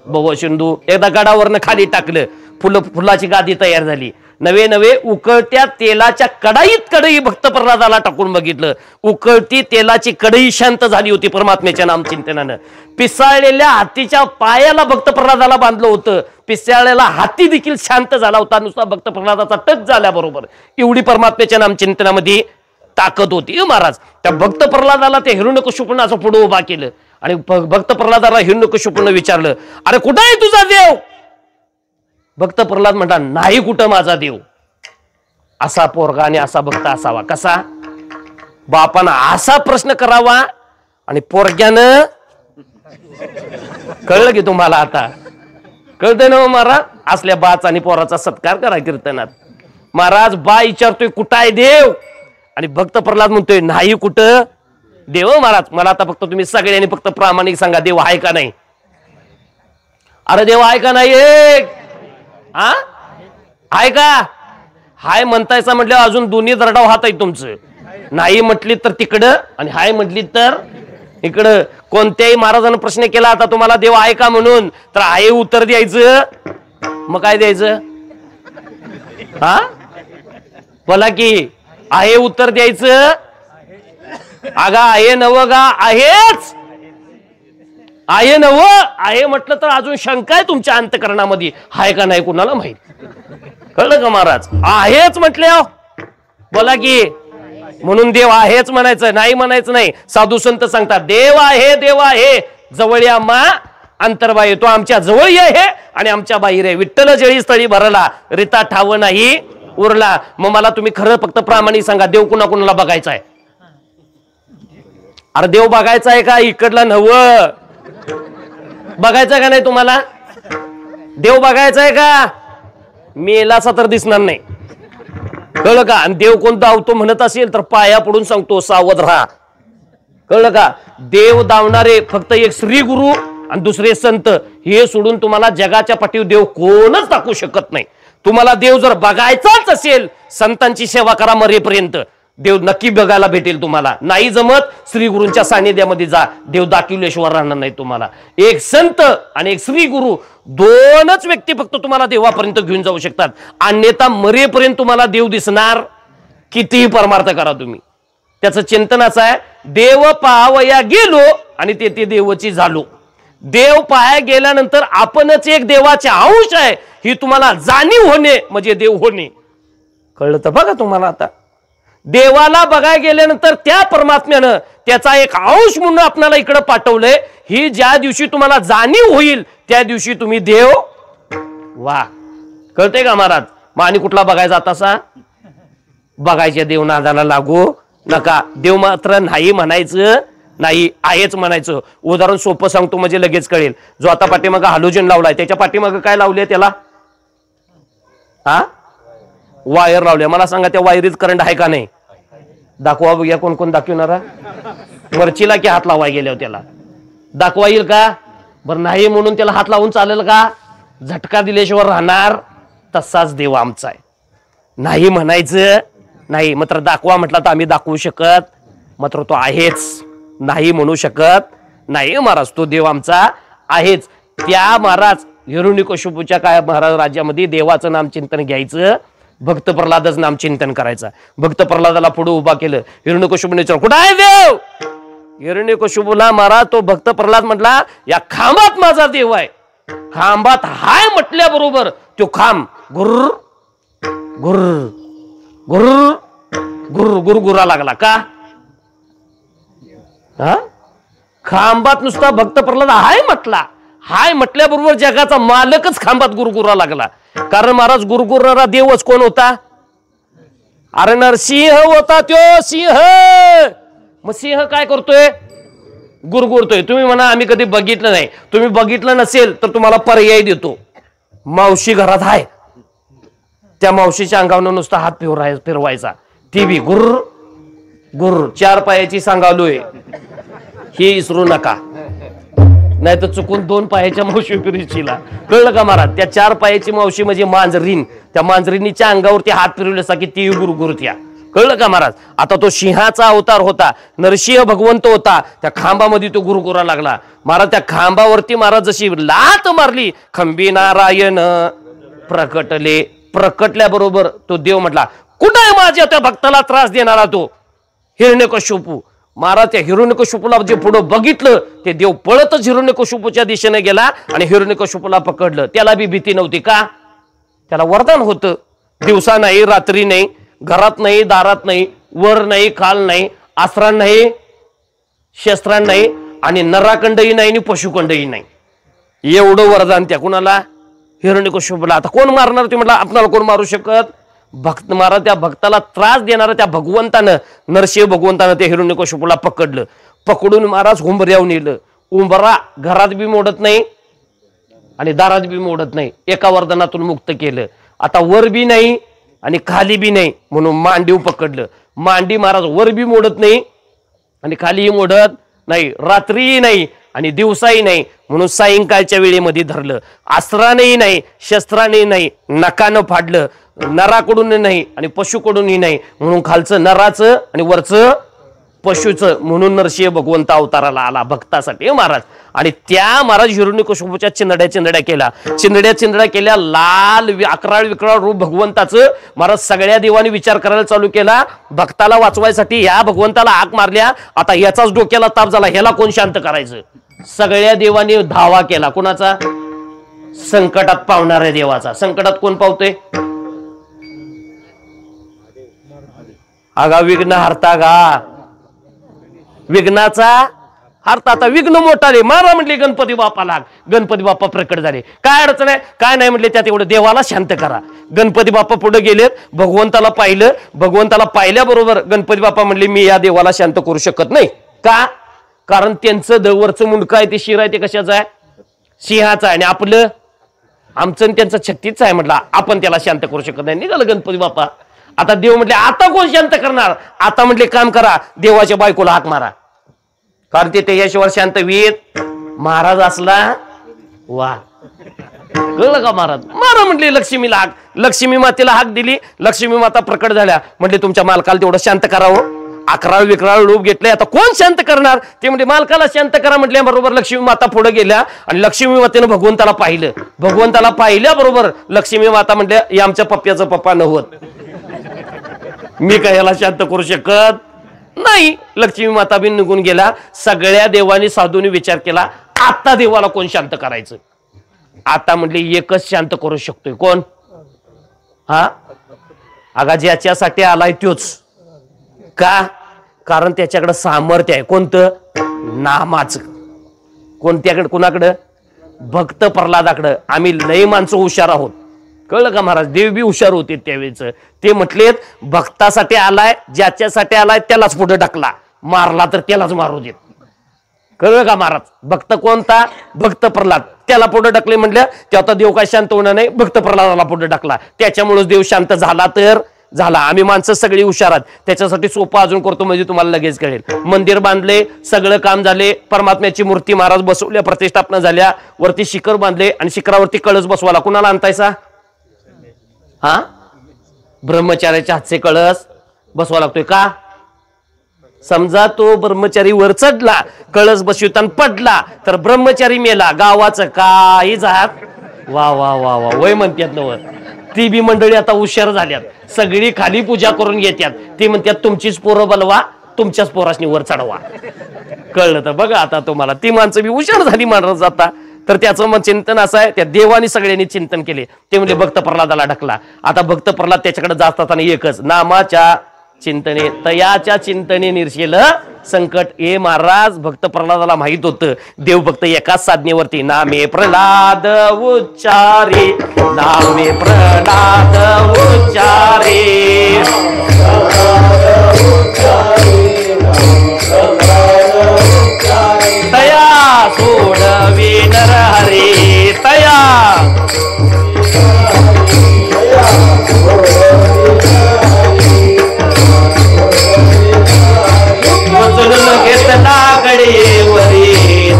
भव सिंधू. एकदा गडावरनं खाली टाकलं, फुलाची गादी तयार झाली. नवे नवे उकळत्या तेलाच्या कढईत कढई भक्त प्रल्हादाला टाकून बघितलं. उकळती तेलाची कढई शांत झाली होती परमात्म्याच्या नामचिंतनानं. पिसाळलेल्या हातीच्या पायाला भक्त प्रल्हादाला बांधलं होतं. पिसाळलेला हाती देखील शांत झाला होता. नुसता भक्त प्रल्हादाचा टच झाल्याबरोबर एवढी परमात्म्याच्या नामचिंतनामध्ये ताकद होती महाराज. त्या भक्त प्रल्हादाला ते हिरण्यकशिपूनं असं पुढे उभा केलं आणि भक्त प्रल्हादाला हिरण्यकशिपूनं विचारलं, अरे कुठं आहे तुझा देव? भक्त प्रल्हाद म्हणतात, नाही कुठं माझा देव. असा पोरगा आणि असा भक्त असावा. कसा? बापानं असा प्रश्न करावा आणि पोरग्यानं. कळलं की तुम्हाला? आता कळतंय ना महाराज? असल्या बाच आणि पोराचा सत्कार करा कीर्तनात. महाराज बा विचारतोय कुठं आहे देव आणि भक्त प्रल्हाद म्हणतोय नाही कुठं देव. महाराज मला आता फक्त तुम्ही सगळ्यांनी फक्त प्रामाणिक सांगा, देव आहे का नाही? अरे देव आहे का नाही? हा आहे का? हाय म्हणतायचा म्हटलं अजून दोन्ही दरडाव हात आहे तुमचं. नाही म्हटली तर तिकडं आणि हाय म्हटली तर इकडं. कोणत्याही महाराजांना प्रश्न केला आता तुम्हाला देव आहे का म्हणून, तर आहे उत्तर द्यायचं. मग काय द्यायचं? हा बोला की आहे उत्तर द्यायचं. अगा आहे नव गा आहेच आहे नव. आहे म्हटलं तर अजून शंका आहे तुमच्या अंतकरणामध्ये, आहे का नाही कुणाला माहित. कळलं का महाराज? आहेच म्हटले बोला की. म्हणून देव आहेच म्हणायचं, नाही म्हणायचं नाही. साधू संत सांगतात देव आहे जवळ या मा अंतर्बाह्य. तो आमच्या जवळ आहे आणि आमच्या बाहेर आहे. विठ्ठल जळी स्थळी भरला रिता ठाव नाही उरला. मग मला तुम्ही खरं फक्त प्रामाणिक सांगा, देव कुणा कुणाला बघायचा आहे? अरे देव बघायचा आहे का? इकडला नव बघायचा का नाही तुम्हाला? देव बघायचा आहे का? मेलासा तर दिसणार नाही. कळलं का? आणि देव कोणता आवतो म्हणत असेल तर पाया पडून सांगतो सावध राहा. कळलं का? देव दावणारे फक्त एक श्री गुरु आणि दुसरे संत, हे सोडून तुम्हाला जगाच्या पाठीवर देव कोणच दाखवू शकत नाही. तुम्हाला देव जर बघायचाच असेल, संतांची सेवा करा मरेपर्यंत, देव नक्की बघायला भेटेल तुम्हाला. नाही जमत, श्री गुरूंच्या सानिध्यामध्ये जा, देव दाखवल्याशिवाय राहणार नाही तुम्हाला. एक संत आणि एक श्री गुरु, दोनच व्यक्ती फक्त तुम्हाला देवापर्यंत घेऊन जाऊ शकतात. अन्यथा मरेपर्यंत तुम्हाला देव दिसणार, कितीही परमार्थ करा तुम्ही. त्याचं चिंतन असं आहे, देव पाहावया गेलो आणि ते देवाची झालो. देव पाहाय गेल्यानंतर आपणच एक देवाचे अंश आहे ही तुम्हाला जाणीव होणे म्हणजे देव होणे. कळलं तर बघा तुम्हाला. आता देवाला बघायला गेल्यानंतर त्या परमात्म्यानं त्याचा एक अंश म्हणून आपल्याला इकडे पाठवलंय. ही ज्या दिवशी तुम्हाला जाणीव होईल त्या दिवशी तुम्ही देव, वा, कळतंय का महाराज? मग आणि कुठला बघायचा तसा? बघायच्या देव नादाला लागू नका. देव मात्र नाही म्हणायचं नाही, आहेच म्हणायचं. उदाहरण सोपं सांगतो म्हणजे लगेच कळेल. जो आता पाठीमागं हॅलोजन लावलाय, त्याच्या पाठीमागं काय लावले त्याला? हा, वायर लावले. मला सांगा त्या वायरीत करंट आहे का नाही? दाखवा बघूया, कोण कोण दाखवणारा? मर्चीला की हात लावाय गेल्यावर त्याला दाखवा येईल का? बरं नाही म्हणून त्याला हात लावून चालेल का? झटका दिल्याशिवाय राहणार. तसाच देव आमचा आहे. नाही म्हणायचं नाही, मात्र दाखवा म्हटलं तर आम्ही दाखवू शकत, मात्र तो आहेच. नाही म्हणू शकत नाही महाराज, तो देव आमचा आहेच. त्या महाराज हिरण्यकशिपूच्या काय महाराज राज्यामध्ये देवाचं नाम चिंतन घ्यायचं, भक्त प्रल्हादच नाम चिंतन करायचं. भक्त प्रल्हादाला पुढे उभा केलं. हिरण्यकशिपूने विचारलं कुठं आहे देव? हिरण्यकशिपूला महाराज तो भक्त प्रल्हाद म्हटला, या खांबात माझा देव आहे. खांबात हाय म्हटल्याबरोबर तो खांब गुर्र गुर्र गुर्र गुर्र गुरगुरा लागला. का? हा, खांबात नुसता भक्त प्रल्हाद हाय म्हटला. हाय म्हटल्याबरोबर जगाचा मालकच खांबात गुरगुरा लागला. कारण महाराज गुरगुरणारा देवच कोण होता? अरे नरसिंह होता त्यो सिंह. मग सिंह काय करतोय? गुरगुरतोय. तुम्ही म्हणा आम्ही कधी बघितलं नाही. तुम्ही बघितलं नसेल तर तुम्हाला पर्याय देतो. मावशी घरात आहे, त्या मावशीच्या अंगावर नुसता हात फिरवायचा. टीव्ही गुर्र गुर्र, 4 पायाची सांगालोय हे विसरू नका, नाही तर चुकून 2 पायाच्या मावशी फिरशीला. कळलं का महाराज? त्या 4 पायाची मावशी म्हणजे मांजरीन. त्या मांजरीनीच्या अंगावरती हात फिरवले असता की ती गुरगुरत्या. कळलं का महाराज? आता तो सिंहाचा अवतार होता, नरसिंह भगवंत होता. त्या खांबामध्ये तो गुरगुरा लागला. महाराज त्या खांबावरती महाराज जशी लात मारली, खंबी नारायण प्रकटले. प्रकटल्याबरोबर तो देव म्हटला, कुठं आहे माझ्या त्या भक्ताला त्रास देणारा तो हिरण्यकशिपू? महाराज त्या हिरण्यकशिपूला जे पुढे बघितलं ते देव पळतच हिरण्यकशिपूच्या दिशेने गेला आणि हिरण्यकशिपूला पकडलं. त्याला बी भीती नव्हती. का? त्याला वरदान होतं. दिवसा नाही, रात्री नाही, घरात नाही, दारात नाही, वर नाही, खाल नाही, आसरान नाही, शस्त्रान नाही, आणि नराखंडही नाही आणि पशुखंडही नाही. एवढं वरदान त्या कुणाला? हिरण्यकशिपूला. आता कोण मारणार ते? म्हटलं आपल्याला कोण मारू शकत? भक्त. महाराज त्या भक्ताला त्रास देणारा त्या भगवंतानं, नरसिंह भगवंतानं त्या हिरण्यकशिपूला पकडलं. पकडून महाराज उंबऱ्यावर नेलं. उंबरा घरात बी मोडत नाही आणि दारात बी मोडत नाही. एका वरदानातून मुक्त केलं. आता वर बी नाही आणि खाली बी नाही म्हणून मांडीव पकडलं. मांडी महाराज वर बी मोडत नाही आणि खालीही मोडत नाही, रात्रीही नाही आणि दिवसाही नाही म्हणून सायंकाळच्या वेळेमध्ये धरलं. अस्त्रानेही नाही, शस्त्रानेही नाही, नकानं फाडलं. नराकडून नाही आणि पशुकडूनही नाही म्हणून खालचं नराचं आणि वरचं पशुचं म्हणून नरसिंह भगवंत अवताराला आला भक्तासाठी महाराज. आणि त्या महाराज हिरण्यकशिपूच्या चिंधड्या केल्या. चिंधड्या केल्या. लाल 11 विकराळ रूप भगवंताचं महाराज सगळ्या देवांनी विचार करायला चालू केला. भक्ताला वाचवायसाठी या भगवंताला हाक मारल्या. आता याचाच डोक्याला ताप झाला, ह्याला कोण शांत करायचं? सगळ्या देवांनी धावा केला. कोणाचा? संकटात पावणाऱ्या देवाचा. संकटात कोण पावतोय? आगा विघ्न हरता गा, विघ्नाचा हरता. आता विघ्न मोठाले मारा म्हटले गणपती बाप्पाला. गणपती बाप्पा प्रकट झाले. काय अडचण आहे? काय नाही म्हटले, त्यात एवढं देवाला शांत करा. गणपती बाप्पा पुढे गेलेत, भगवंताला पाहिलं. भगवंताला पाहिल्याबरोबर गणपती बाप्पा म्हणले मी या देवाला शांत करू शकत नाही. का? कारण त्यांचं दवरचं मुंडकं आहे ते शिर आहे ते कशाचं आहे? सिंहाचं आहे. आणि आपलं आमचं त्यांचं छत्तीचं आहे. म्हटलं आपण त्याला शांत करू शकत नाही. निघालं गणपती बाप्पा. आता देव म्हटले आता कोण शांत करणार? आता म्हटले काम करा, देवाच्या बायकोला हाक मारा. कारण ते त्याच्याशिवाय शांत वीत महाराज असला वा. कळलं का महाराज? मारा म्हटली लक्ष्मीला हाक. लक्ष्मी मातेला हाक दिली. लक्ष्मी माता प्रकट झाल्या. म्हटले तुमच्या मालकाला तेवढं शांत करावं. 11 लोभ घेतले. आता कोण शांत करणार? ते म्हणजे मालकाला शांत करा म्हटल्या बरोबर लक्ष्मी माता पुढे गेल्या आणि लक्ष्मी मातेनं भगवंताला पाहिलं. भगवंताला पाहिल्याबरोबर लक्ष्मी माता म्हटल्या हे आमच्या पप्प्याचा पप्पा नव्हत, मी काय याला शांत करू शकत नाही. लक्ष्मी माता बी निघून गेला. सगळ्या देवानी साधूंनी विचार केला आता देवाला कोण शांत करायचं? आता म्हटले एकच शांत करू शकतोय. कोण? हा अगा ज्याच्यासाठी आलाय तोच. का? कारण त्याच्याकडे सामर्थ्य आहे. कोणतं? नामाचं. कोणत्याकडे? कुणाकडं? भक्त प्रल्हादाकडं. आम्ही लय माणसं हुशार आहोत. कळलं का महाराज? देव बी हुशार होते त्यावेळेच. ते म्हटलेत भक्तासाठी आलाय, ज्याच्यासाठी आलाय त्यालाच पुढे टाकला, मारला तर त्यालाच मारू देत. कळलं का महाराज? भक्त कोणता? भक्त प्रल्हाद. त्याला पुढे टाकले म्हटलं ते आता देव काय शांत होणार नाही, भक्त प्रल्हादाला पुढे टाकला. त्याच्यामुळेच देव शांत झाला तर झाला. आम्ही माणसं सगळी हुशार आहात. त्याच्यासाठी सोपं अजून करतो म्हणजे तुम्हाला लगेच कळेल. मंदिर बांधले, सगळं काम झाले, परमात्म्याची मूर्ती महाराज बसवल्या, प्रतिष्ठापना झाल्या, वरती शिखर बांधले आणि शिखरावरती कळस बसवाला. कुणाला आणतायसा? हा ब्रह्मचार्याच्या हातचे कळस बसवा लागतोय. का? समजा तो ब्रह्मचारी वर चढला, कळस बसविताना पडला तर ब्रह्मचारी मेला, गावाचं काही जात. वा वा वा वा वय म्हणतात नव. ती बी मंडळी आता हुशार झाल्यात. सगळी खाली पूजा करून घेतात. ती म्हणतात तुमचीच पोरं बलवा, तुमच्याच पोरासनी वर चढवा. कळलं तर बघा आता तुम्हाला. ती माणसं बी हुशार झाली महाराज आता. तर त्याचं मग चिंतन असं आहे, त्या देवानी सगळ्यांनी चिंतन केले. ते म्हणजे भक्त प्रल्हादाला ढकला. आता भक्त प्रल्हाद त्याच्याकडे जात असताना एकच नामाच्या चिंतने, तयाच्या चिंतने निर्शील संकट. हे महाराज भक्त प्रल्हादाला माहित होतं देव भक्त एकाच साधनेवरती. नामे प्रल्हाद उच्चारे, नामे प्रल्हाद उच्चारे, तया सोडवी नर हरे, तया उचलून घेतला गडीवरी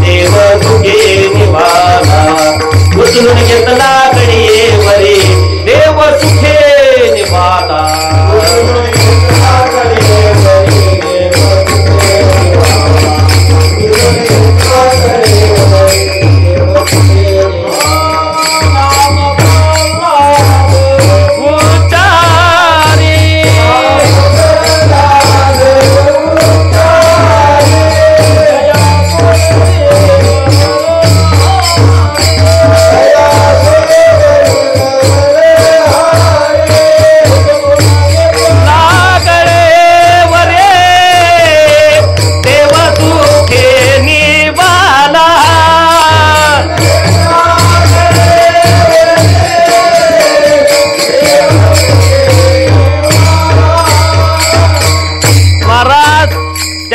देव सुखे निवाला, उचलून घेतला गडीवरी देव सुखे निवाला.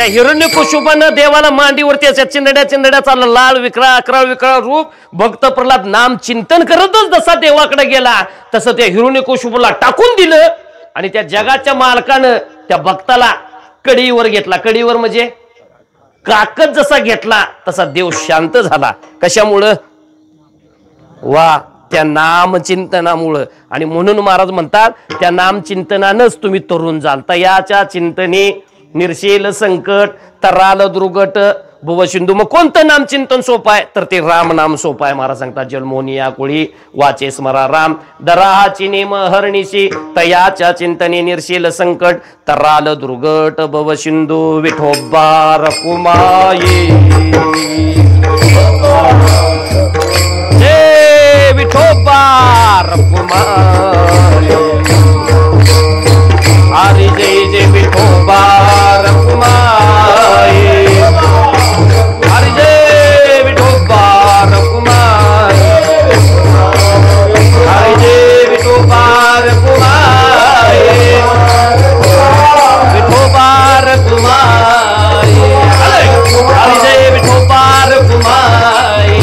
हिरण्यकशिपूनं देवाला मांडीवरती अशा चिंदड्या चिंदड्या चालला, लाल विकरा अकरा विकरा रूप. भक्त प्रल्हाद नाम चिंतन करतच जसा देवाकडे गेला तसं त्या हिरण्यकशिपूला टाकून दिलं आणि त्या जगाच्या मालकानं त्या भक्ताला कडीवर घेतला. कडीवर म्हणजे काकत जसा घेतला तसा देव शांत झाला. कशामुळं? वा त्या नामचिंतनामुळं. आणि म्हणून महाराज म्हणतात त्या नामचिंतनानंच तुम्ही तरुण जाल. तयाच्या चिंतने निर्शील संकट, तराल दुर्गट भुवसिंधू. मग कोणतं नामचिंतन सोपं आहे? तर ते राम नाम सोपं आहे. महाराज सांगतात जन्मोनी या कुळी वाचे स्मरा राम, दराहाची नेम हरणीशी, तयाच्या चिंतने निर्शील संकट, तराल दुर्गट भवसिंधू. विठोबा रकुमाई, जय विठोबा रकुमाई. हरी जय जय विठोबा रकुमाई, हरी जय विठोबा रकुमाई, हरी जय विठोबा रकुमाई, विठोबा रकुमाई, हरी जय विठोबा रकुमाई.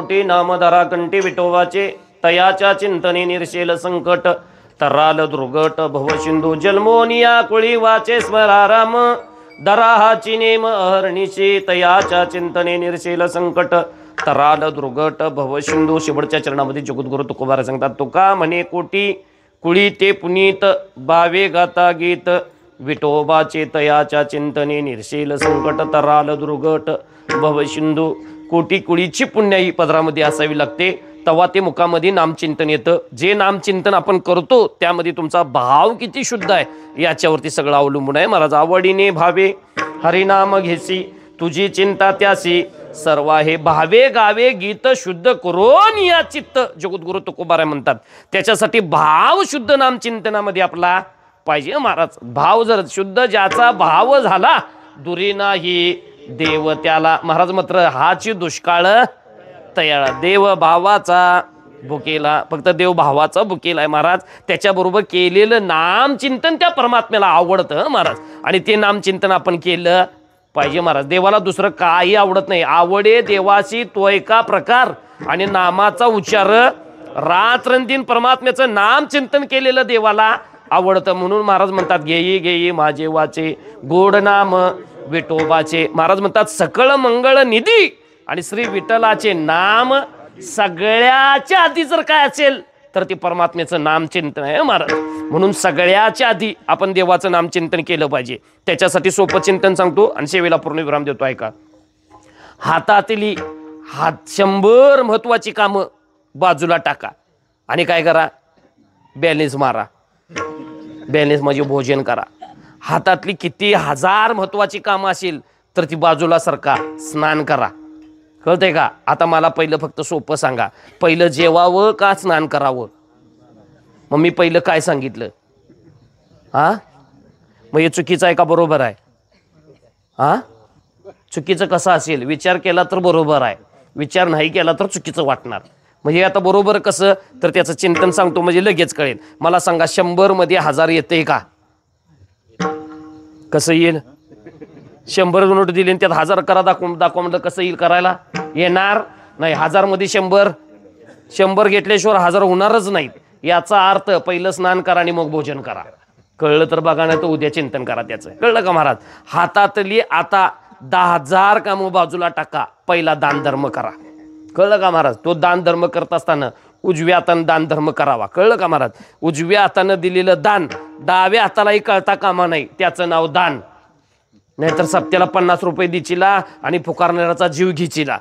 कोटी नामधारा कंठी विठोबाचे तयाच्या चिंतने निरशेल संकट तराल दुर्गट भवसिंधू जन्मोनिया कुळी वाचे स्मराराम दराहाची नेम अहर्निशी तयाच्या चिंतने निरशेल संकट तराल दुर्गट भवसिंधू. शेवटच्या चरणामध्ये जगद्गुरु तुकोबारा सांगतात, तुका म्हणे कोटी कुळी ते पुनीत बावे गाता गीत विठोबाचे तयाच्या चिंतने निरशेल संकट तराल दुर्गट भवसिंधू. कोटी कुळीची पुण्य ही पदरामध्ये असावी लागते, तेव्हा ते मुखामध्ये नामचिंतन येतं. जे नामचिंतन आपण करतो त्यामध्ये तुमचा भाव किती शुद्ध आहे याच्यावरती सगळं अवलंबून आहे. महाराज आवडीने भावे हरिनाम घेसी तुझी चिंता त्यासी सर्व हे भावे गावे गीत शुद्ध करून या चित्त जगद्गुरु तुकोबारा म्हणतात. त्याच्यासाठी भाव शुद्ध नामचिंतनामध्ये आपला पाहिजे. महाराज भाव जर शुद्ध ज्याचा भाव झाला दुरी नाही देव त्याला. महाराज मात्र हाची दुष्काळ तयाळा. देव भावाचा भुकेला, फक्त देव भावाचा भुकेला आहे महाराज. त्याच्याबरोबर केलेलं नामचिंतन त्या परमात्म्याला आवडतं महाराज, आणि ते नामचिंतन आपण केलं पाहिजे महाराज. देवाला दुसरं काही आवडत नाही. आवडे देवाशी तो एका प्रकार, आणि नामाचा उच्चार रात्रंदिन परमात्म्याचं नामचिंतन केलेलं देवाला आवडतं. म्हणून महाराज म्हणतात, घेई घेई माझे वाचे गोड नाम विठोबाचे. महाराज म्हणतात, सकळ मंगळ निधी आणि श्री विठ्ठलाचे नाम सगळ्याच्या आधी जर काय असेल तर ते परमात्म्याचं नामचिंतन आहे महाराज. म्हणून सगळ्याच्या आधी आपण देवाचं नामचिंतन केलं पाहिजे. त्याच्यासाठी सोपं चिंतन सांगतो आणि सेवेला पूर्ण विराम देतो. ऐका. हातातली 100 महत्वाची कामं बाजूला टाका आणि काय करा, बॅलेन्स मारा. बॅलेन्स म्हणजे भोजन करा. हातातली किती 1000 महत्वाची कामं असेल तर ती बाजूला सरका, स्नान करा. कळतंय का? आता मला पहिलं फक्त सोपं सांगा, पहिलं जेवावं का स्नान करावं? मग मी पहिलं काय सांगितलं? मग हे चुकीचं आहे का बरोबर आहे? चुकीचं कसं असेल? विचार केला तर बरोबर आहे, विचार नाही केला तर चुकीचं वाटणार. म्हणजे आता बरोबर कसं, तर त्याचं चिंतन सांगतो म्हणजे लगेच कळेल. मला सांगा, 100 मध्ये 1000 येते का? कसं येईल? 100 नोट दिली आणि त्यात 1000 करा दाखवा म्हणलं कसं येईल? करायला येणार नाही. 1000 मध्ये 100 घेतल्याशिवाय 1000 होणारच नाहीत. याचा अर्थ पहिलं स्नान करा आणि मग भोजन करा. कळलं तर बघा, नाही तर उद्या चिंतन करा त्याचं. कळलं का महाराज? हातातली आता 10,000 कामं बाजूला टाका, पहिला दान धर्म करा. कळलं का महाराज? तो दान धर्म करत असताना उजव्या हातानं दान धर्म करावा. कळलं का महाराज? उजव्या हातानं दिलेलं दान डाव्या हातालाही कळता कामा नाही, त्याचं नाव दान. नाहीतर सप्त्याला 50 रुपये दिचिला आणि फुकारणाऱ्याचा जीव घिचिला.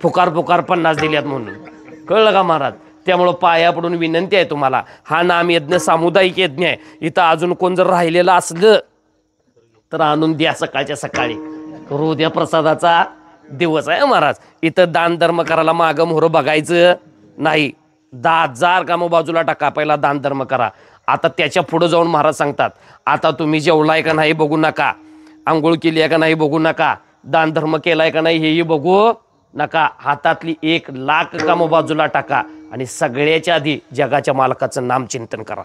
फुकार 50 दिल्यात म्हणून. कळलं का महाराज? त्यामुळं पाया पडून विनंती आहे तुम्हाला, हा नाम यज्ञ सामुदायिक यज्ञ आहे. इथं अजून कोण जर राहिलेलं असलं तर आणून द्या सकाळच्या सकाळी. हृदय प्रसादाचा दिवस आहे महाराज. इथं दान धर्म करायला मागं मोहरं बघायचं नाही. 10,000 कामं बाजूला टाका, पहिला दान धर्म करा. आता त्याच्या पुढे जाऊन महाराज सांगतात, आता तुम्ही जेवलाय का नाही बघू नका, आंघोळ केली आहे का नाही बघू नका, दान धर्म केलाय का नाही हेही बघू नका. हातातली 1,00,000 कामं बाजूला टाका आणि सगळ्याच्या आधी जगाच्या मालकाचं नामचिंतन करा.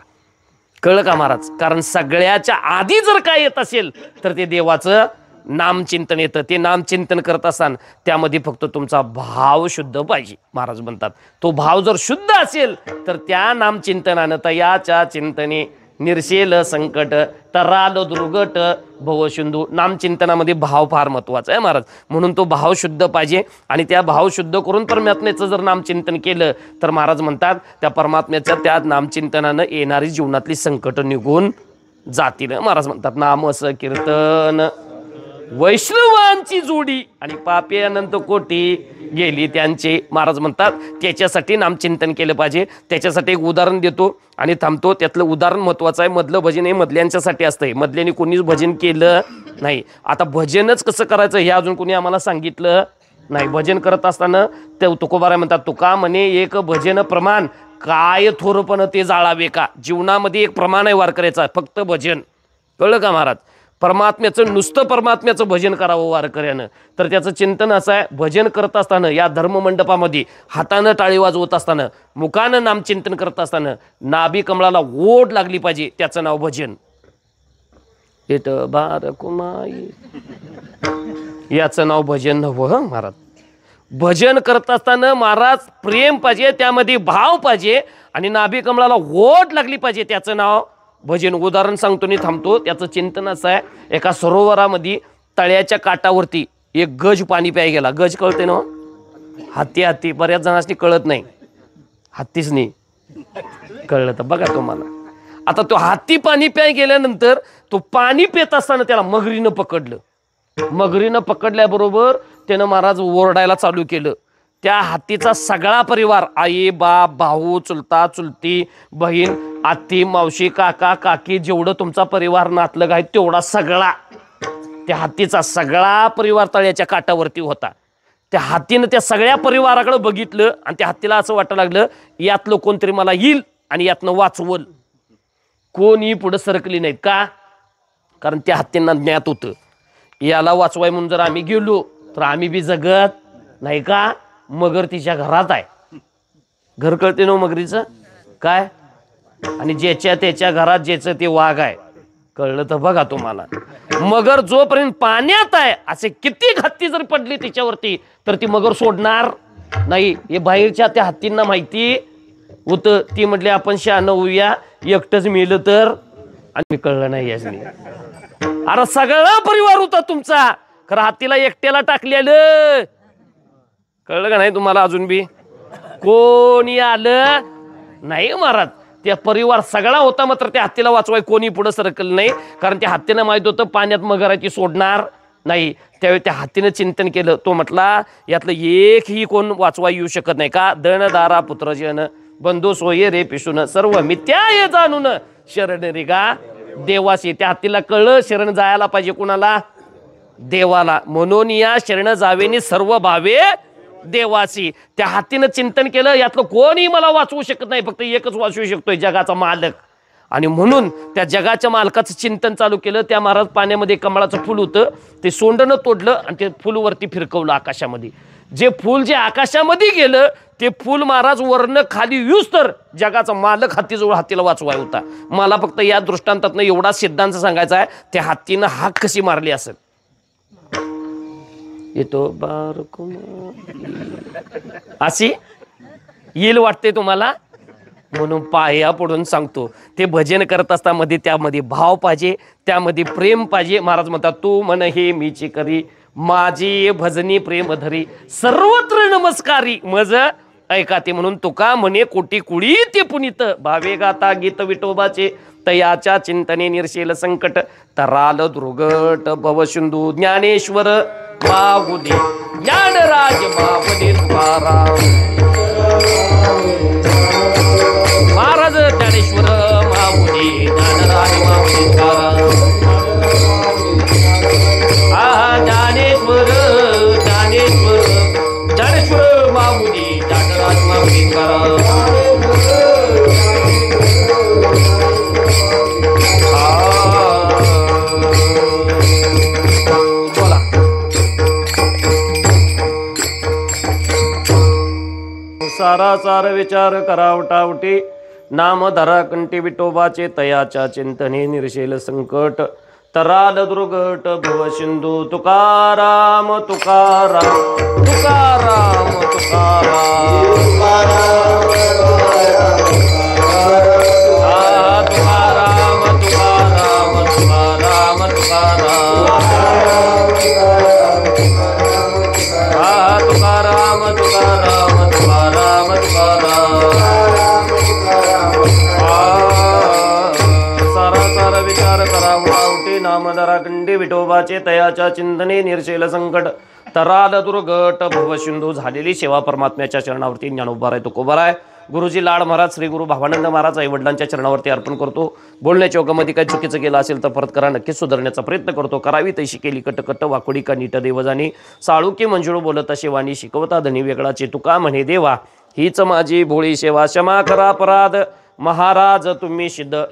कळलं का महाराज? कारण सगळ्याच्या आधी जर काय येत असेल तर ते देवाचं नामचिंतन येतं. ते नामचिंतन करत असताना त्यामध्ये फक्त तुमचा भाव शुद्ध पाहिजे. महाराज म्हणतात, तो भाव जर शुद्ध असेल तर त्या नामचिंतनानं तयाच्या चिंतने निरशेल संकट तराल दुर्गट भवसिंधू. नामचिंतनामध्ये भाव फार महत्वाचा आहे महाराज. म्हणून तो भाव शुद्ध पाहिजे आणि त्या भाव शुद्ध करून परमात्म्याचं जर नामचिंतन केलं तर महाराज म्हणतात त्या परमात्म्याच्या त्या नामचिंतनानं येणारी जीवनातली संकट निघून जातील. महाराज म्हणतात, नामस कीर्तन वैष्णवांची जोडी आणि पापे अनंत कोटी गेली त्यांचे. महाराज म्हणतात त्याच्यासाठी नामचिंतन केलं पाहिजे. त्याच्यासाठी एक उदाहरण देतो आणि थांबतो. त्यातलं उदाहरण महत्वाचं आहे. मधलं भजन हे मधल्यांच्यासाठी असतंय, मधल्याने कोणीच भजन केलं नाही. आता भजनच कसं करायचं हे अजून कोणी आम्हाला सांगितलं नाही. भजन करत असताना ते तुकोबारा म्हणतात, तुका म्हणे एक भजन प्रमाण काय थोरपण ते जाळावे का. जीवनामध्ये एक प्रमाण आहे वारकऱ्याचा, फक्त भजन. कळलं का महाराज? परमात्म्याचं नुसतं परमात्म्याचं भजन करावं वारकऱ्यानं. तर त्याचं चिंतन असं आहे, भजन करत असताना या धर्ममंडपामध्ये हातानं टाळी वाजवत असताना, मुखानं नामचिंतन करत असताना नाभी कमळाला ओढ लागली पाहिजे. त्याचं नाव भजन. येत बार कुमाई याचं नाव भजन नव्हं महाराज. भजन करत असताना महाराज प्रेम पाहिजे, त्यामध्ये भाव पाहिजे आणि नाभी कमळाला ओढ लागली पाहिजे. त्याचं नाव भजन. उदाहरण सांगतो आणि थांबतो. त्याचं चिंतन असं आहे, एका सरोवरामध्ये तळ्याच्या काठावरती एक गज पाणी प्याय गेला. गज कळते ना? हत्ती. बऱ्याच जणांनी कळत नाही, हत्तीच नाही कळलं तर बघा तुम्हाला. आता तो हत्ती पाणी प्याय गेल्यानंतर तो पाणी पित असताना त्याला मगरीनं पकडलं. मगरीनं पकडल्याबरोबर त्यानं महाराज ओरडायला चालू केलं. त्या हत्तीचा सगळा परिवार, आई बाप भाऊ चुलता चुलती बहीण आत्ती मावशी काका काकी, जेवढं तुमचा परिवार नातलग आहे तेवढा सगळा, त्या हत्तीचा सगळा परिवार तळ्याच्या काठावरती होता. त्या हत्तीनं त्या सगळ्या परिवाराकडे बघितलं आणि त्या हत्तीला असं वाटायला लागलं, यातलं कोणतरी मला येईल आणि यातनं वाचवल. कोणी पुढे सरकली नाहीत. का? कारण त्या हत्तींना ज्ञात होतं, याला वाचवाय म्हणून जर आम्ही गेलो तर आम्ही बी जगत नाही. का? मगर तिच्या घरात आहे. घर कळते ना मगरीचं काय? आणि ज्याच्या त्याच्या घरात ज्याचं ते वाघ आहे. कळलं तर बघा तुम्हाला. मगर जोपर्यंत पाण्यात आहे, असे किती हत्ती जर पडली तिच्यावरती तर ती मगर सोडणार नाही. हे बाहेरच्या त्या हत्तींना माहिती होतं. ती म्हटली आपण शहाणं होऊया, एकटंच मेलं तर. आणि कळलं नाही यासनी. अरे सगळा परिवार होता तुमचा, खरं हत्तीला एकट्याला टाकलेलं. कळलं का नाही तुम्हाला? अजून बी कोणी आलं नाही महाराज. त्या परिवार सगळा होता, मात्र त्या हत्तीला वाचवाय कोणी पुढे सरकलं नाही. कारण त्या हत्तीनं माहित होतं पाण्यात मगर आहे, ती सोडणार नाही. त्यावेळी त्या हत्तीनं चिंतन केलं. तो म्हटला यातलं एकही कोण वाचवा येऊ शकत नाही. का? दणदारा पुत्रजन बंधू सोये रे पिशून सर्व मिथ्या हे जाणून शरण रे गा देवाशी. त्या हत्तीला कळलं शरण जायला पाहिजे कुणाला? देवाला. म्हणून या शरण जावेनी सर्व भावे देवासी. त्या हत्तीनं चिंतन केलं, यातलं कोणी मला वाचवू शकत नाही, फक्त एकच वाचवू शकतोय, जगाचा मालक. आणि म्हणून त्या जगाच्या मालकाचं चिंतन चालू केलं. त्या महाराज पाण्यामध्ये कमळाचं फुल होतं, ते सोंडनं तोडलं आणि ते फुल वरती फिरकवलं आकाशामध्ये. जे फुल जे आकाशामध्ये गेलं ते फुल महाराज वरनं खाली येऊस तर जगाचा मालक हत्तीजवळ हत्तीला वाचवाय होता. मला फक्त या दृष्टांतातनं एवढा सिद्धांत सांगायचा आहे, त्या हत्तीनं हाक कशी मारली असेल. येतो बारकुम अशी येईल वाटते तुम्हाला. म्हणून पाया पडून सांगतो, ते भजन करत असता मध्ये त्यामध्ये भाव पाहिजे, त्यामध्ये प्रेम पाहिजे. महाराज म्हणतात तू मन हे मीची करी माझी भजनी प्रेम धरी सर्वत्र नमस्कारी मज ऐका ते. म्हणून तुका म्हणे कोटी कुळी ते पुनीत भावे गाता गीत विठोबाचे तयाच्या चिंतने निर्शेल संकट तराल दुर्गट भवसिंधू ज्ञानेश्वर माऊली ज्ञानराज माऊली तुकाराम महाराज ज्ञानेश्वर माऊली ज्ञानराज माऊली तुकाराम. ज्ञानेश्वर ज्ञानेश्वर ज्ञानेश्वर माऊली ज्ञानराज माऊली तुकाराम. सारा सार विचार करावटावटी नाम धरा कंठी विठोबाचे तयाच्या चिंतने निर्शेल संकट तराल दुर्गट भव सिंधू तुकाराम तुकाराम तुकाराम तुकाराम तुकाराम तुकाराम तुकाराम तुकाराम नामधरा कंडी विठोबाचे तयाच्या चिंतने निर्शेल संकट तराल दुर्गट भवसिंधू. झालेली सेवा परमात्म्याच्या चरणावरती ज्ञानोबाराय तुकोबाराय गुरुजी लाड महाराज श्री गुरु भावानंद महाराज आई वडिलांच्या चरणावरती अर्पण करतो. बोलण्याच्या ओघामध्ये काही चुकीचं केलं असेल तर परत करा, नक्कीच सुधारण्याचा प्रयत्न करतो. करावी तशी केली कटकट वाकोडी का नीट देवजानी साळू की मंजुळ बोलत अशी वाणी शिकवता धनी वेगळाची तुका म्हणे देवा हीच माझी भोळी सेवा क्षमा करा अपराध महाराज तुम्ही सिद्ध.